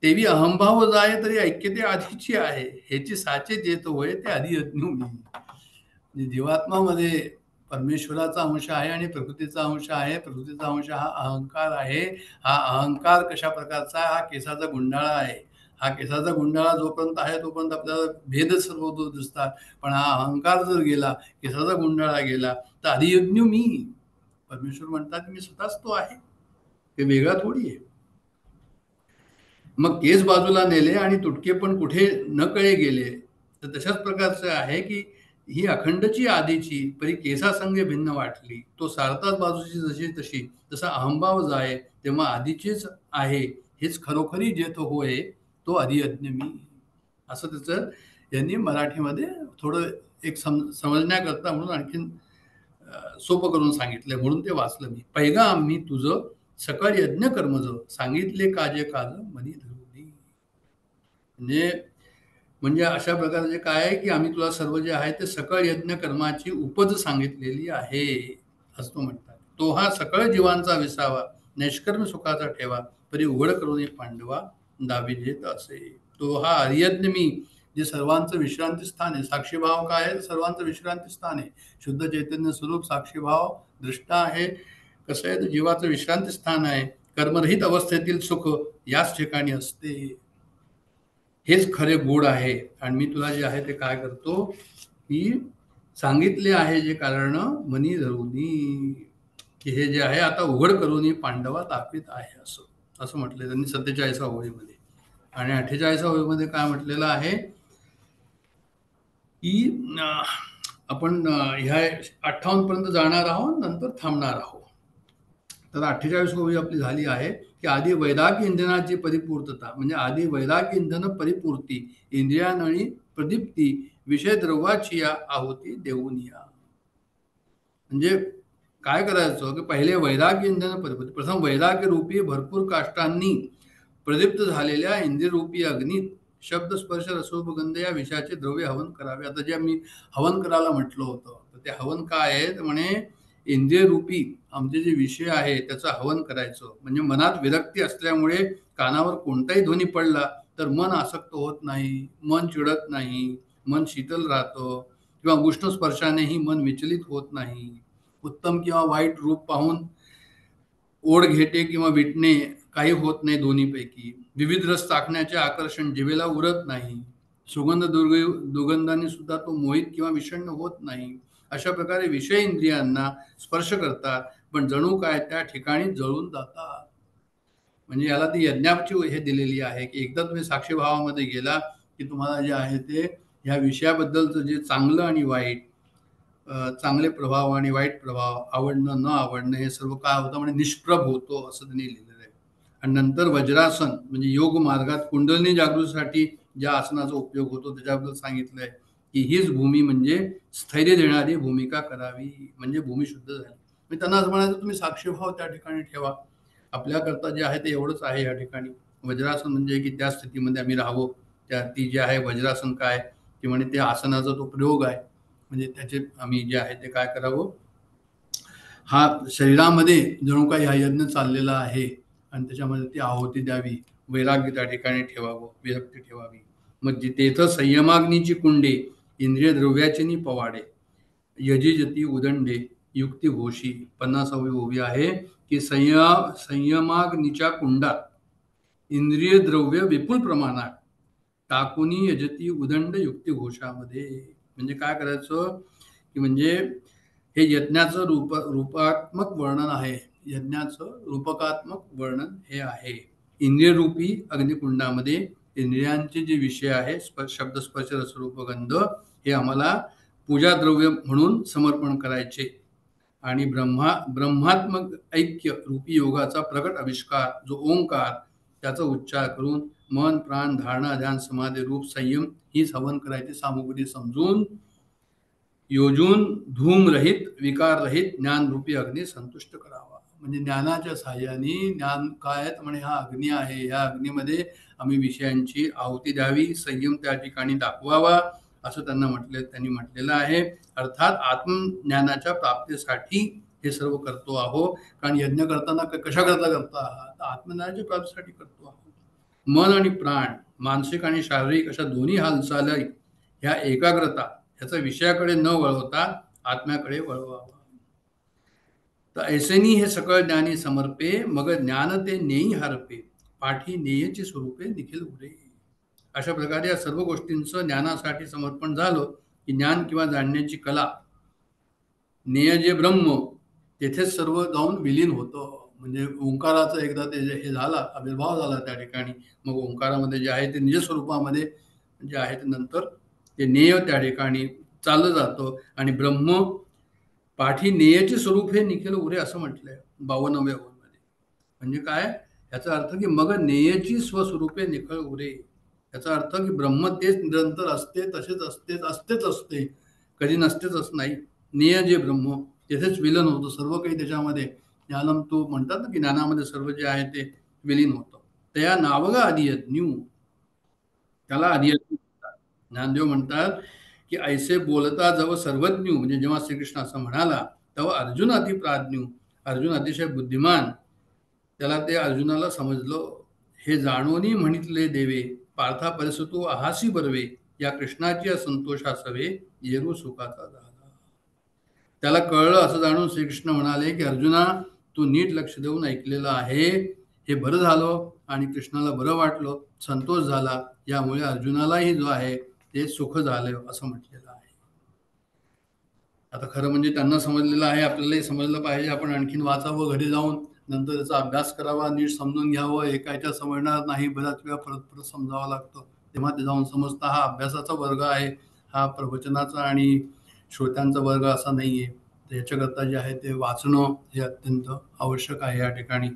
तेवी अहंभाव जाय तरी ऐक्यते आधीची आहे, ह्याची साचे जेत होय ते आधी म्हणजे जीवात्मामध्ये परमेश्वराचा अंश आहे आणि प्रकृतीचा अंश आहे. प्रकृतीचा अंश हा अहंकार आहे. हा अहंकार कशा प्रकारचा आहे, हा केसाचा गुंडाळा आहे. हा केसाचा गुंडाळा जोपर्यंत आहे तोपर्यंत आपल्याला भेदच सर्व दिसतात. पण हा अहंकार जर गेला, केसाचा गुंडाळा गेला, तर आदियज्ञ मी, परमेश्वर म्हणतात मी स्वतःच तो आहे, ते वेगळा थोडी आहे. मग केस बाजूला नेले आणि तुटके पण कुठे न कळे गेले, तर तशाच प्रकारचं आहे की ही अखंडची आधीची परी केसासंगे भिन्न वाटली, तो सारताच बाजूची जशी तशी, तसा अहंभाव जाय तेव्हा आधीचीच आहे, हेच खरोखरी जे तो होय तो आदियज्ञ मी. असं त्याचं यांनी मराठीमध्ये थोडं एक समजण्याकरता म्हणून आणखीन सोपं करून सांगितलंय, म्हणून ते वाचलं मी. पैगा आम्ही तुझं सकळ यज्ञ कर्मज सांगितले काजे काज मनी धरुनी. म्हणजे म्हणजे अशा प्रकारचे काय आहे की आम्ही तुला सर्व जे आहे ते सकळ यज्ञ कर्माची उपज सांगितलेली आहे असं तो म्हणतात. तो हा सकळ जीवांचा विसावा निष्कर्म सुखाचा ठेवा परी उघड करून पांडवा दावी घेत असे. तो हा हरियज्ञ मी जे सर्वांचं विश्रांती स्थान आहे. साक्षीभाव काय आहे? सर्वांचं विश्रांती स्थान आहे. शुद्ध चैतन्य स्वरूप साक्षीभाव दृष्टा आहे. कसं आहे तर जीवाचं विश्रांती स्थान आहे. कर्मरहित अवस्थेतील सुख याच ठिकाणी असते. हेच खरे गोड आहे. आणि मी तुला जे आहे ते काय करतो की सांगितले आहे जे कारण मनी धरुनी, की हे जे आहे आता उघड करून पांडवा दाखवित आहे असं म्हटलंय त्यांनी 47व्या ओळीमध्ये. आणि 48व्या ओळीमध्ये काय म्हटलेलं आहे की आपण ह्या 58 पर्यंत जाणार आहोत, नंतर थांबणार आहोत. तर 48वी ओळी आपली झाली आहे की आधी वैराग्य इंधनाची परिपूर्तता, म्हणजे आधी वैराग्य इंधन परिपूर्ती, इंद्रियानळी प्रदीप्ती, विषय द्रव्याची आहुती देऊन या. म्हणजे काय करायचं की पहिले वैराग्य इंधन परिपूर्ती, प्रथम वैराग्य रूपी भरपूर काष्टांनी प्रदीप्त झालेल्या इंद्रियरूपी अग्नीत शब्द स्पर्श रसोपगंध या विषयाचे द्रव्य हवन करावे. आता जे मी हवन करायला म्हटलं होतं तर ते हवन काय आहे तर म्हणे इंद्रियरूपी आमचे जे विषय आहे त्याचं हवन करायचं. म्हणजे मनात विरक्ती असल्यामुळे कानावर कोणताही ध्वनी पडला तर मन आसक्त होत नाही, मन चिडत नाही, मन शीतल राहतं, किंवा उष्ण स्पर्शानेही मन विचलित होत नाही. उत्तम किंवा वाईट रूप पाहून ओढ घेते किंवा विटणे काही होत नाही दोन्हीपैकी. विविध रस चाखण्याचे आकर्षण जिभेला उरत नाही. सुगंध दुर्गंधाने सुद्धा तो मोहित किंवा विषण्ण होत नाही. अशा प्रकारे विषय इंद्रियांना स्पर्श करतात पण जणू काय त्या ठिकाणी जळून जातात. म्हणजे याला ती यज्ञाची हे दिलेली आहे की एकदा तुम्ही साक्षीभावामध्ये गेला की तुम्हाला जे आहे ते ह्या विषयाबद्दलचं जे चांगलं आणि वाईट, चांगले प्रभाव आणि वाईट प्रभाव, आवडणं न आवडणं हे सर्व काय होतं म्हणजे निष्प्रभ होतो असं त्यांनी लिहिलेलं आहे. आणि नंतर वज्रासन म्हणजे योग मार्गात कुंडलिनी जागृतीसाठी ज्या आसनाचा उपयोग होतो त्याच्याबद्दल सांगितलंय की हीच भूमी म्हणजे स्थैर्य देणारी भूमिका करावी, म्हणजे भूमी शुद्ध झाली. मी त्यांना असं म्हणायचं तुम्ही साक्षीभाव त्या ठिकाणी ठेवा. आपल्याकरता जे आहे ते एवढंच आहे या ठिकाणी. वज्रासन म्हणजे की त्या स्थितीमध्ये आम्ही राहावं. ती जे आहे वज्रासन काय की म्हणजे त्या आसनाचा तो प्रयोग आहे. म्हणजे त्याचे आम्ही जे आहे ते काय करावं, हा शरीरामध्ये जणू काही हा यज्ञ चाललेला आहे आणि त्याच्यामध्ये ती आहुती द्यावी, वैराग्य त्या ठिकाणी ठेवावं, विरक्ती ठेवावी. मग तेथं संयमाग्नीची कुंडे, इंद्रिय द्रव्याची पवाडे, यजिजती उदंडे युक्ती घोषी. 50वी ओवी आहे की संयमाग्नीच्या कुंडात इंद्रिय द्रव्य विपुल प्रमाणात टाकुनी यजती उदंड युक्ती घोषामध्ये. म्हणजे काय करायचं की म्हणजे हे यज्ञाचं रूपात्मक वर्णन आहे. यज्ञाचं रूपकात्मक वर्णन हे आहे. इंद्रियरूपी अग्निकुंडामध्ये इंद्रियांचे जे विषय आहे शब्द स्पर्श रसरूप गंध हे आम्हाला पूजा द्रव्य म्हणून समर्पण करायचे. आणि ब्रह्मात्मक ऐक्य रूपी योगाचा प्रकट आविष्कार जो ओंकार त्याचा उच्चार करून मन प्राण धारणा ध्यान समाधी रूप संयम हीच हवन करायची सामुग्री समजून योजून धूमरहित विकाररहित ज्ञानरूपी अग्नी संतुष्ट करावा. म्हणजे ज्ञानाच्या साह्याने, ज्ञान काय म्हणे हा अग्नी आहे, या अग्नीमध्ये आम्ही विषयांची आहुती द्यावी, संयम त्या ठिकाणी दाखवावा असं त्यांनी म्हटलेलं आहे. अर्थात आत्मज्ञानाच्या प्राप्तीसाठी हे सर्व करतो आहो. कारण यज्ञ करताना कशा करता आत्मज्ञानाच्या प्राप्तीसाठी करतो आहोत. मन आणि प्राण, मानसिक आणि शारीरिक अशा दोन्ही हालचाली ह्या एकाग्रता ह्याचा विषयाकडे न वळवता आत्म्याकडे वळवावा. तर ऐसेनी हे सकळ ज्ञानी समर्पे, मग ज्ञान ते नेई हरपे, पाठी नेयची स्वरूपे निखिल उरे. अशा प्रकारे या सर्व गोष्टींचं ज्ञानासाठी समर्पण झालं की ज्ञान किंवा जाणण्याची कला, नेय जे ब्रह्म तेथेच सर्व जाऊन विलीन होतं. म्हणजे ओंकाराचं एकदा ते हे झाला, आविर्भाव झाला त्या ठिकाणी, मग ओंकारामध्ये जे आहे ते निज स्वरूपामध्ये जे आहे ते नंतर ते नेय त्या ठिकाणी चाललं जातं. आणि ब्रह्म पाठी नेयचे स्वरूप हे निखिल उरे असं म्हटलंय 52व्या ओळीमध्ये. म्हणजे काय याचा अर्थ की मग नेयची स्वस्वरूपे निखळ उरे. याचा अर्थ की ब्रह्म तेच निरंतर असते, असतेच असते, कधी नसतेच नाही. नेय जे ब्रह्म तेथेच विलीन होतं सर्व काही त्याच्यामध्ये. ज्ञानम तो म्हणतात ना की ज्ञानामध्ये सर्व जे आहे ते विलीन होतं. त्या नावगा अधियज्ञू, त्याला अधियज्ञ म्हणतात. ज्ञानदेव म्हणतात की ऐसे बोलता जव सर्वज्ञू, म्हणजे जेव्हा श्रीकृष्ण असं म्हणाला तेव्हा अर्जुन अतिप्राज्ञू, अर्जुन अतिशय बुद्धिमान, त्याला ते अर्जुनाला समजलं. हे जाणूनही म्हणितले देवे, पार्था परिसुतो आहासी बरवे, या कृष्णाची संतोषासवे येरू सुखाचा झाला. त्याला कळलं असं जाणून श्रीकृष्ण म्हणाले की अर्जुना, तू नीट लक्ष देऊन ऐकलेलं आहे, हे बरं झालं आणि कृष्णाला बरं वाटलं, संतोष झाला. यामुळे अर्जुनालाही जो आहे ते सुख झालं असं म्हटलेलं आहे. आता खरं म्हणजे त्यांना समजलेलं आहे, आपल्यालाही समजलं पाहिजे. आपण आणखीन वाचावं घरी जाऊन, नंतर त्याचा अभ्यास करावा, नीट समजून घ्यावं. एकाच्या समजणार नाही, बऱ्याच वेळा परत परत समजावं लागतं. तेव्हा ते जाऊन समजता हा अभ्यासाचा वर्ग आहे, हा प्रवचनाचा आणि श्रोत्यांचा वर्ग असा नाहीये. तर याच्याकरता जे आहे ते वाचणं हे अत्यंत आवश्यक आहे या ठिकाणी.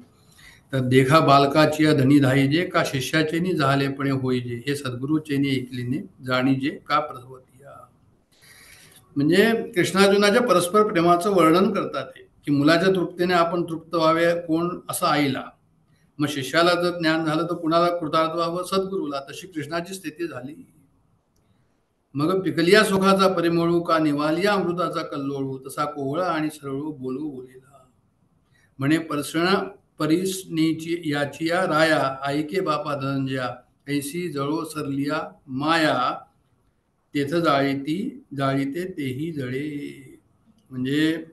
तर देखा बालकाची धनी धाईजे, का शिष्याचेनी झालेपणे होईजे, हे सद्गुरूचेनी ऐकलीने जाणीजे का प्रभवती. म्हणजे कृष्णार्जुनाच्या परस्पर प्रेमाचं वर्णन करतात हे, की मुलाच्या तृप्तीने आपण तृप्त व्हावे, कोण असं आईला. मग शिष्याला जर ज्ञान झालं तर कुणाला कृतार्थ व्हावं, सद्गुरूला. तशी कृष्णाची स्थिती झाली. मग पिकलिया सुखाचा परिमळू, का निवालिया अमृताचा कल्लोळू, तसा कोवळा आणि सरळू बोलू बोलिला. म्हणे परिसनीची याची या राया, ऐके बापा धनंजया, ऐसी जळो सरलिया माया, तेथ जाळीते तेही जळे. म्हणजे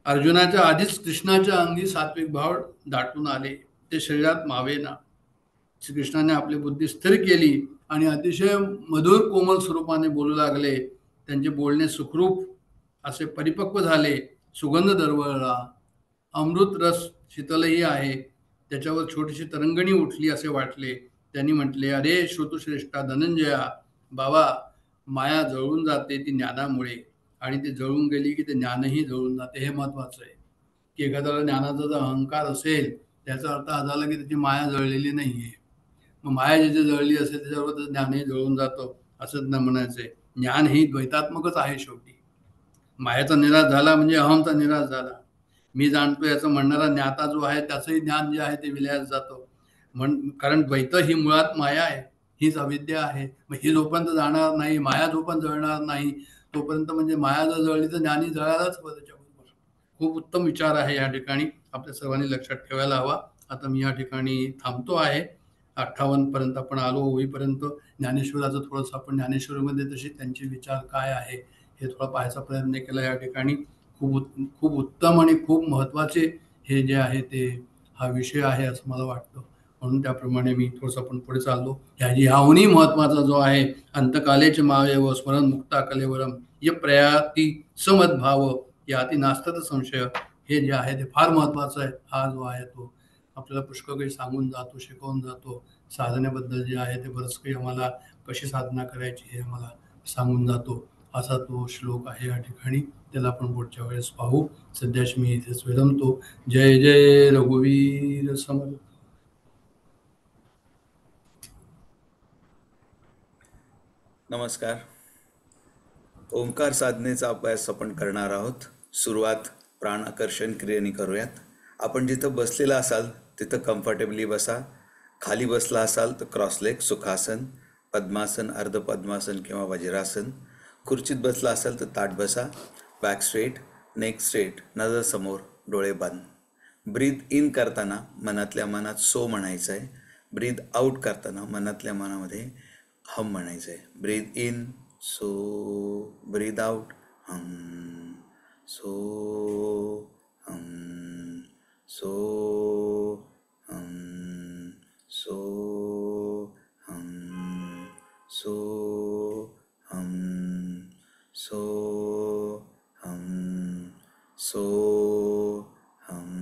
अर्जुनाच्या आधीच कृष्णाच्या अंगी सात्विक भाव दाटून आले, ते शरीरात मावेना. श्रीकृष्णाने आपली बुद्धी स्थिर केली आणि अतिशय मधुर कोमल स्वरूपाने बोलू लागले. त्यांचे बोलणे सुखरूप असे परिपक्व झाले, सुगंध दरवळला, अमृत रस शीतलही आहे, त्याच्यावर छोटीशी तरंगणी उठली असे वाटले. त्यांनी म्हटले, अरे श्रुतश्रेष्ठा धनंजया, बाबा, माया जळून जाते ती ज्ञानामुळे, आणि ते जळून गेली की ते ज्ञानही जळून जाते. हे महत्वाचं आहे की एखाद्याला ज्ञानाचा जर अहंकार असेल, त्याचा अर्थ हा झाला की त्याची माया जळलेली नाहीये. मग माया जिथे जळली असेल त्याच्यावर तर ज्ञानही जळून जातं असंच न म्हणायचंय. ज्ञान ही द्वैतात्मकच आहे शेवटी. मायाचा निराश झाला म्हणजे अहमचा निराश झाला. मी जाणतो याचं म्हणणारा ज्ञाता जो आहे त्याचंही ज्ञान जे आहे ते विलयास जातं. कारण द्वैत ही मुळात माया आहे, हीच अविद्या आहे. मग ही जोपर्यंत जाणार नाही, माया जोपर्यंत जळणार नाही, तोपर्यंत म्हणजे माया जर जळली तर ज्ञानी जळायलाच हवं त्याच्याबरोबर. खूप उत्तम विचार आहे या ठिकाणी, आपल्या सर्वांनी लक्षात ठेवायला हवा. आता मी या ठिकाणी थांबतो आहे. 58 पर्यंत आपण आलो. होईपर्यंत ज्ञानेश्वराचं थोडंसं आपण ज्ञानेश्वरीमध्ये तशी त्यांचे विचार काय आहे हे थोडा पाहायचा प्रयत्न केला या ठिकाणी. खूप उत्तम आणि खूप महत्त्वाचे हे जे आहे ते हा विषय आहे असं मला वाटतं. म्हणून त्याप्रमाणे मी थोडंसं आपण पुढे चाललो. ह्याहूनही महत्त्वाचा जो आहे, अंतकालेच मावे व स्मरण मुक्ता कलेवरम य प्रयाती समद्भाव याती नास्तत संशय, हे जे आहे ते फार महत्त्वाचं आहे. हा जो आहे तो आपल्याला पुष्कळ काही सांगून जातो, शिकवून जातो. साधनेबद्दल जे आहे ते बरंच काही आम्हाला कशी साधना करायची हे आम्हाला सांगून जातो. असा तो श्लोक आहे या ठिकाणी. त्याला आपण पुढच्या वेळेस पाहू. सध्याशी मी इथेच विरमतो. जय जय रघुवीर समर्थ. नमस्कार. ओंकार साधनेचा अभ्यास आपण करणार आहोत. सुरुवात प्राण आकर्षण क्रियेने करूयात. आपण जिथं बसलेला असाल तिथं कम्फर्टेबली बसा. खाली बसला असाल तर क्रॉसलेग सुखासन, पद्मासन, अर्ध पद्मासन किंवा वज्रासन. खुर्चीत बसला असाल तर ताट बसा. बॅक स्ट्रेट, नेक स्ट्रेट, नजर समोर, डोळे बंद. ब्रीथ इन करताना मनातल्या मनात सो म्हणायचं आहे. ब्रीथ आउट करताना मनातल्या मनामध्ये हम म्हणायचं आहे. ब्रीथ इन सो, ब्रीथ आउट हम, सो हम, सो हम, सो हम, सो हम, सो हम, सो हम,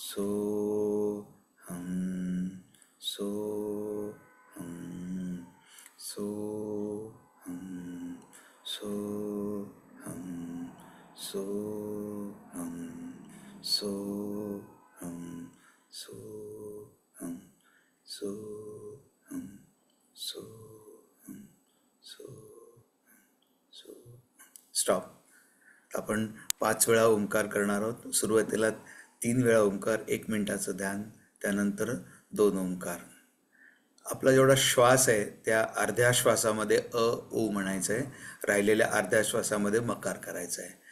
सो हम, सो हम, सो हम, सो हम, सो हम, सो हम, सो हम, सो हम, सो हम, सो सो. स्टॉप. आपण 5 वेळा ओंकार करणार आहोत. सुरुवातीला 3 वेळा ओंकार, 1 मिनिटाचं ध्यान, त्यानंतर 2 ओंकार. आपला जेवढा श्वास आहे त्या अर्ध्या श्वासामध्ये उ म्हणायचं आहे, राहिलेल्या अर्ध्या श्वासामध्ये मकार करायचं आहे.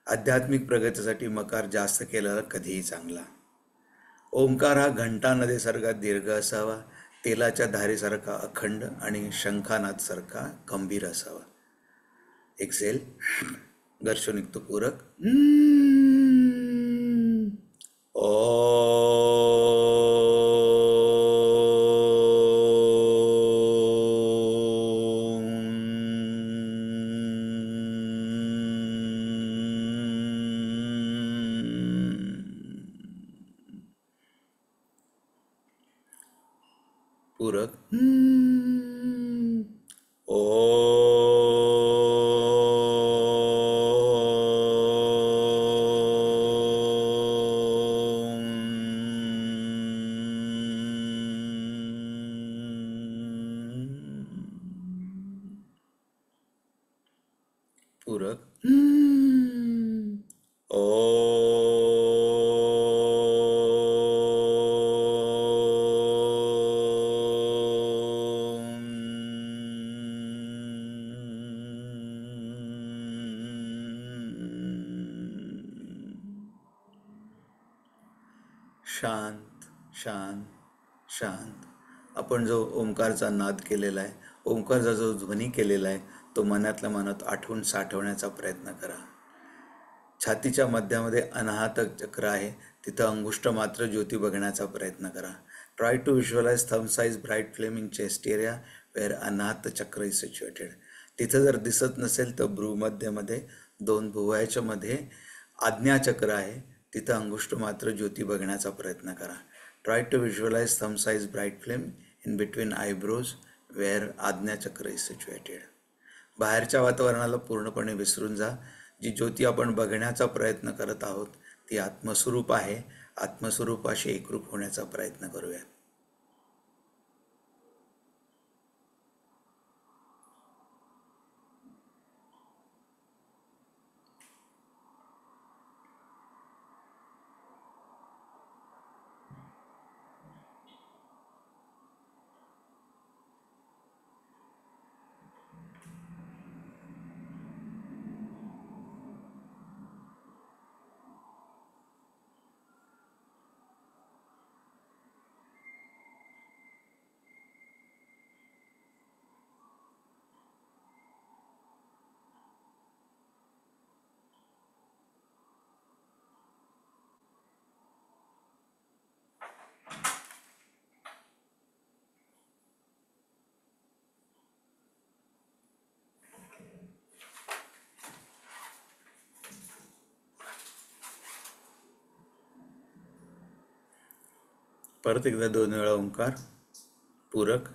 आध्यात्मिक प्रगतीसाठी मकार जास्त केलेला कधीही चांगला. ओंकार हा घंटा नदीसारखा दीर्घ असावा. तेलाच्या धारेसारखा अखंड आणि शंखानादसारखा गंभीर असावा. एक्सेल. घर्षण निघतो पूरक. पूरक. पूरक. शांत शांत शांत. आपण जो ओंकारचा नाद केलेला आहे, ओंकारचा जो ध्वनी केलेला आहे, तो मनातल्या मनात आठवून साठवण्याचा प्रयत्न करा. छातीच्या मध्यामध्ये अनाहत चक्र आहे, तिथं अंगुष्ठ मात्र ज्योती बघण्याचा प्रयत्न करा. Try to visualize thumb size bright flame in chest area where Anahata chakra is situated. तिथं जर दिसत नसेल तर भ्रूमध्यमध्ये 2 भुवयाच्या मध्ये आज्ञाचक्र आहे, तिथं अंगुष्ठ मात्र ज्योती बघण्याचा प्रयत्न करा. Try to visualize thumb size bright flame in between eyebrows where Ajna chakra is situated. बाहेरच्या वातावरणाला पूर्णपणे विसरून जा. जी ज्योती आपण बघण्याचा प्रयत्न करत आहोत ती आत्मस्वरूप आहे. आत्मस्वरूपाशी एकरूप होण्याचा प्रयत्न करूया. परत एकदा 2 वेळा ओंकार. पूरक.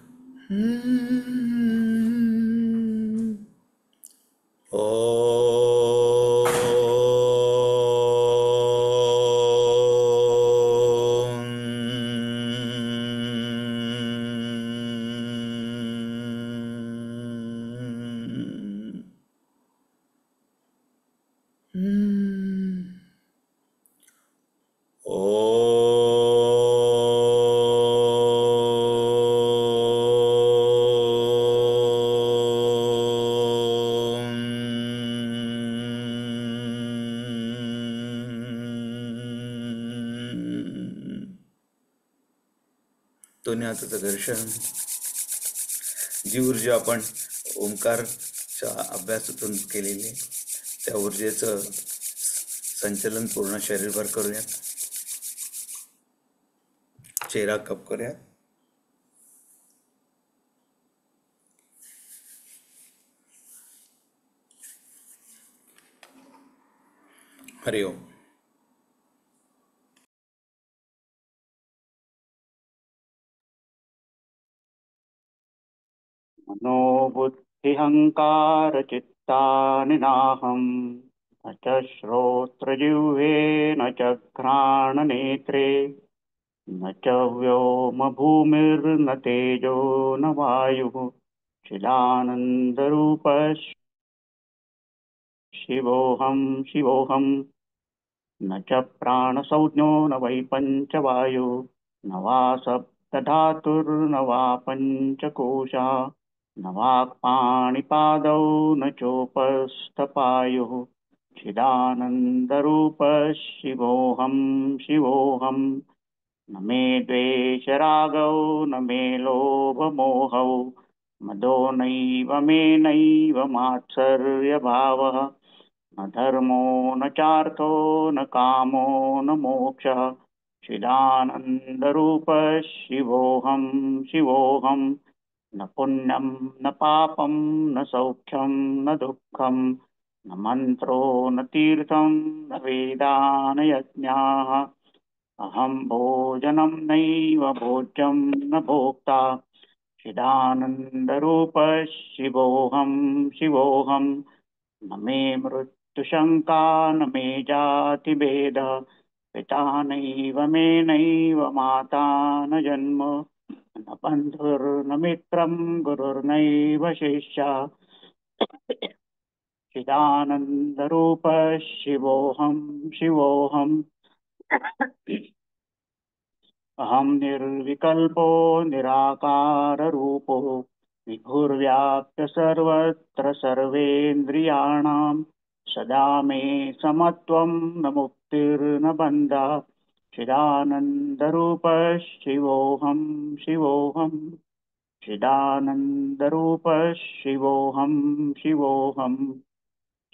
दोन्ही हाताचं घर्षण. जी ऊर्जा आपण ओंकारच्या अभ्यासातून केलेली त्या ऊर्जेचं संचलन पूर्ण शरीरभर करूयात. चेहरा कप करूयात. हरिओम. मनोबुद्धिहंकार चित्तानि नाहम् न च श्रोत्रजिह्वे न च घ्राणनेत्रे न च व्योम भूमिर्न तेजो न वायुः चिदानन्दरूपः शिवोऽहं शिवोऽहम् न च प्राणसंज्ञो न वै पञ्चवायु न वा सप्तधातुर्न वा पञ्चकोशा न वाक्पाणिपादौ न चोपस्थपायुः चिदानन्दरूपः शिवोऽहं शिवोऽहम् न मे द्वेषरागौ न मे लोभमोहौ मदो नैव मे नैव मात्सर्यभावः न धर्मो न चार्थो न कामो न मोक्षः चिदानन्दरूपः शिवोऽहं शिवोऽहं न पुण्यं न पापं न सौख्यं न दुःखं न मन्त्रो न तीर्थं न वेदा न यज्ञाः अहं भोजनं नैव भोज्यं न भोक्ता चिदानन्दरूपः शिवोऽहं शिवोऽहं न मे मृत्युशङ्का न मे जातिभेदः पिता नैव मे नैव माता न जन्म न बन्धुर्न मित्रं गुरुर्नैव शिष्या चिदानन्दरूपः शिवोऽहं शिवोऽहम् अहं निर्विकल्पो निराकाररूपो विभुर्व्याप्य सर्वत्र सर्वेन्द्रियाणां सदा मे समत्वं न मुक्तिर्न बन्धः चिदानन्दरूपः शिवोऽहं शिवोऽहम् चिदानन्दरूपः शिवोऽहं शिवोऽहम्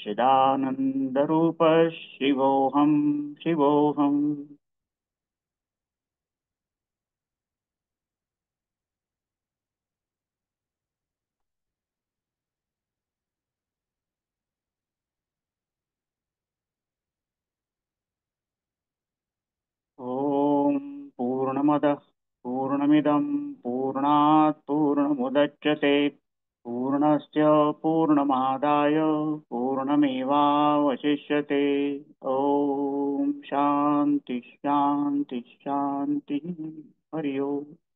चिदानन्दरूपः शिवोऽहं शिवोऽहम् ॐ पूर्णमदः पूर्णमिदं पूर्णात् पूर्णमुदच्यते पूर्णस्य पूर्णमादाय पूर्णमेवावशिष्यते ॐ शान्ति शान्ति शान्तिः हरि ओम्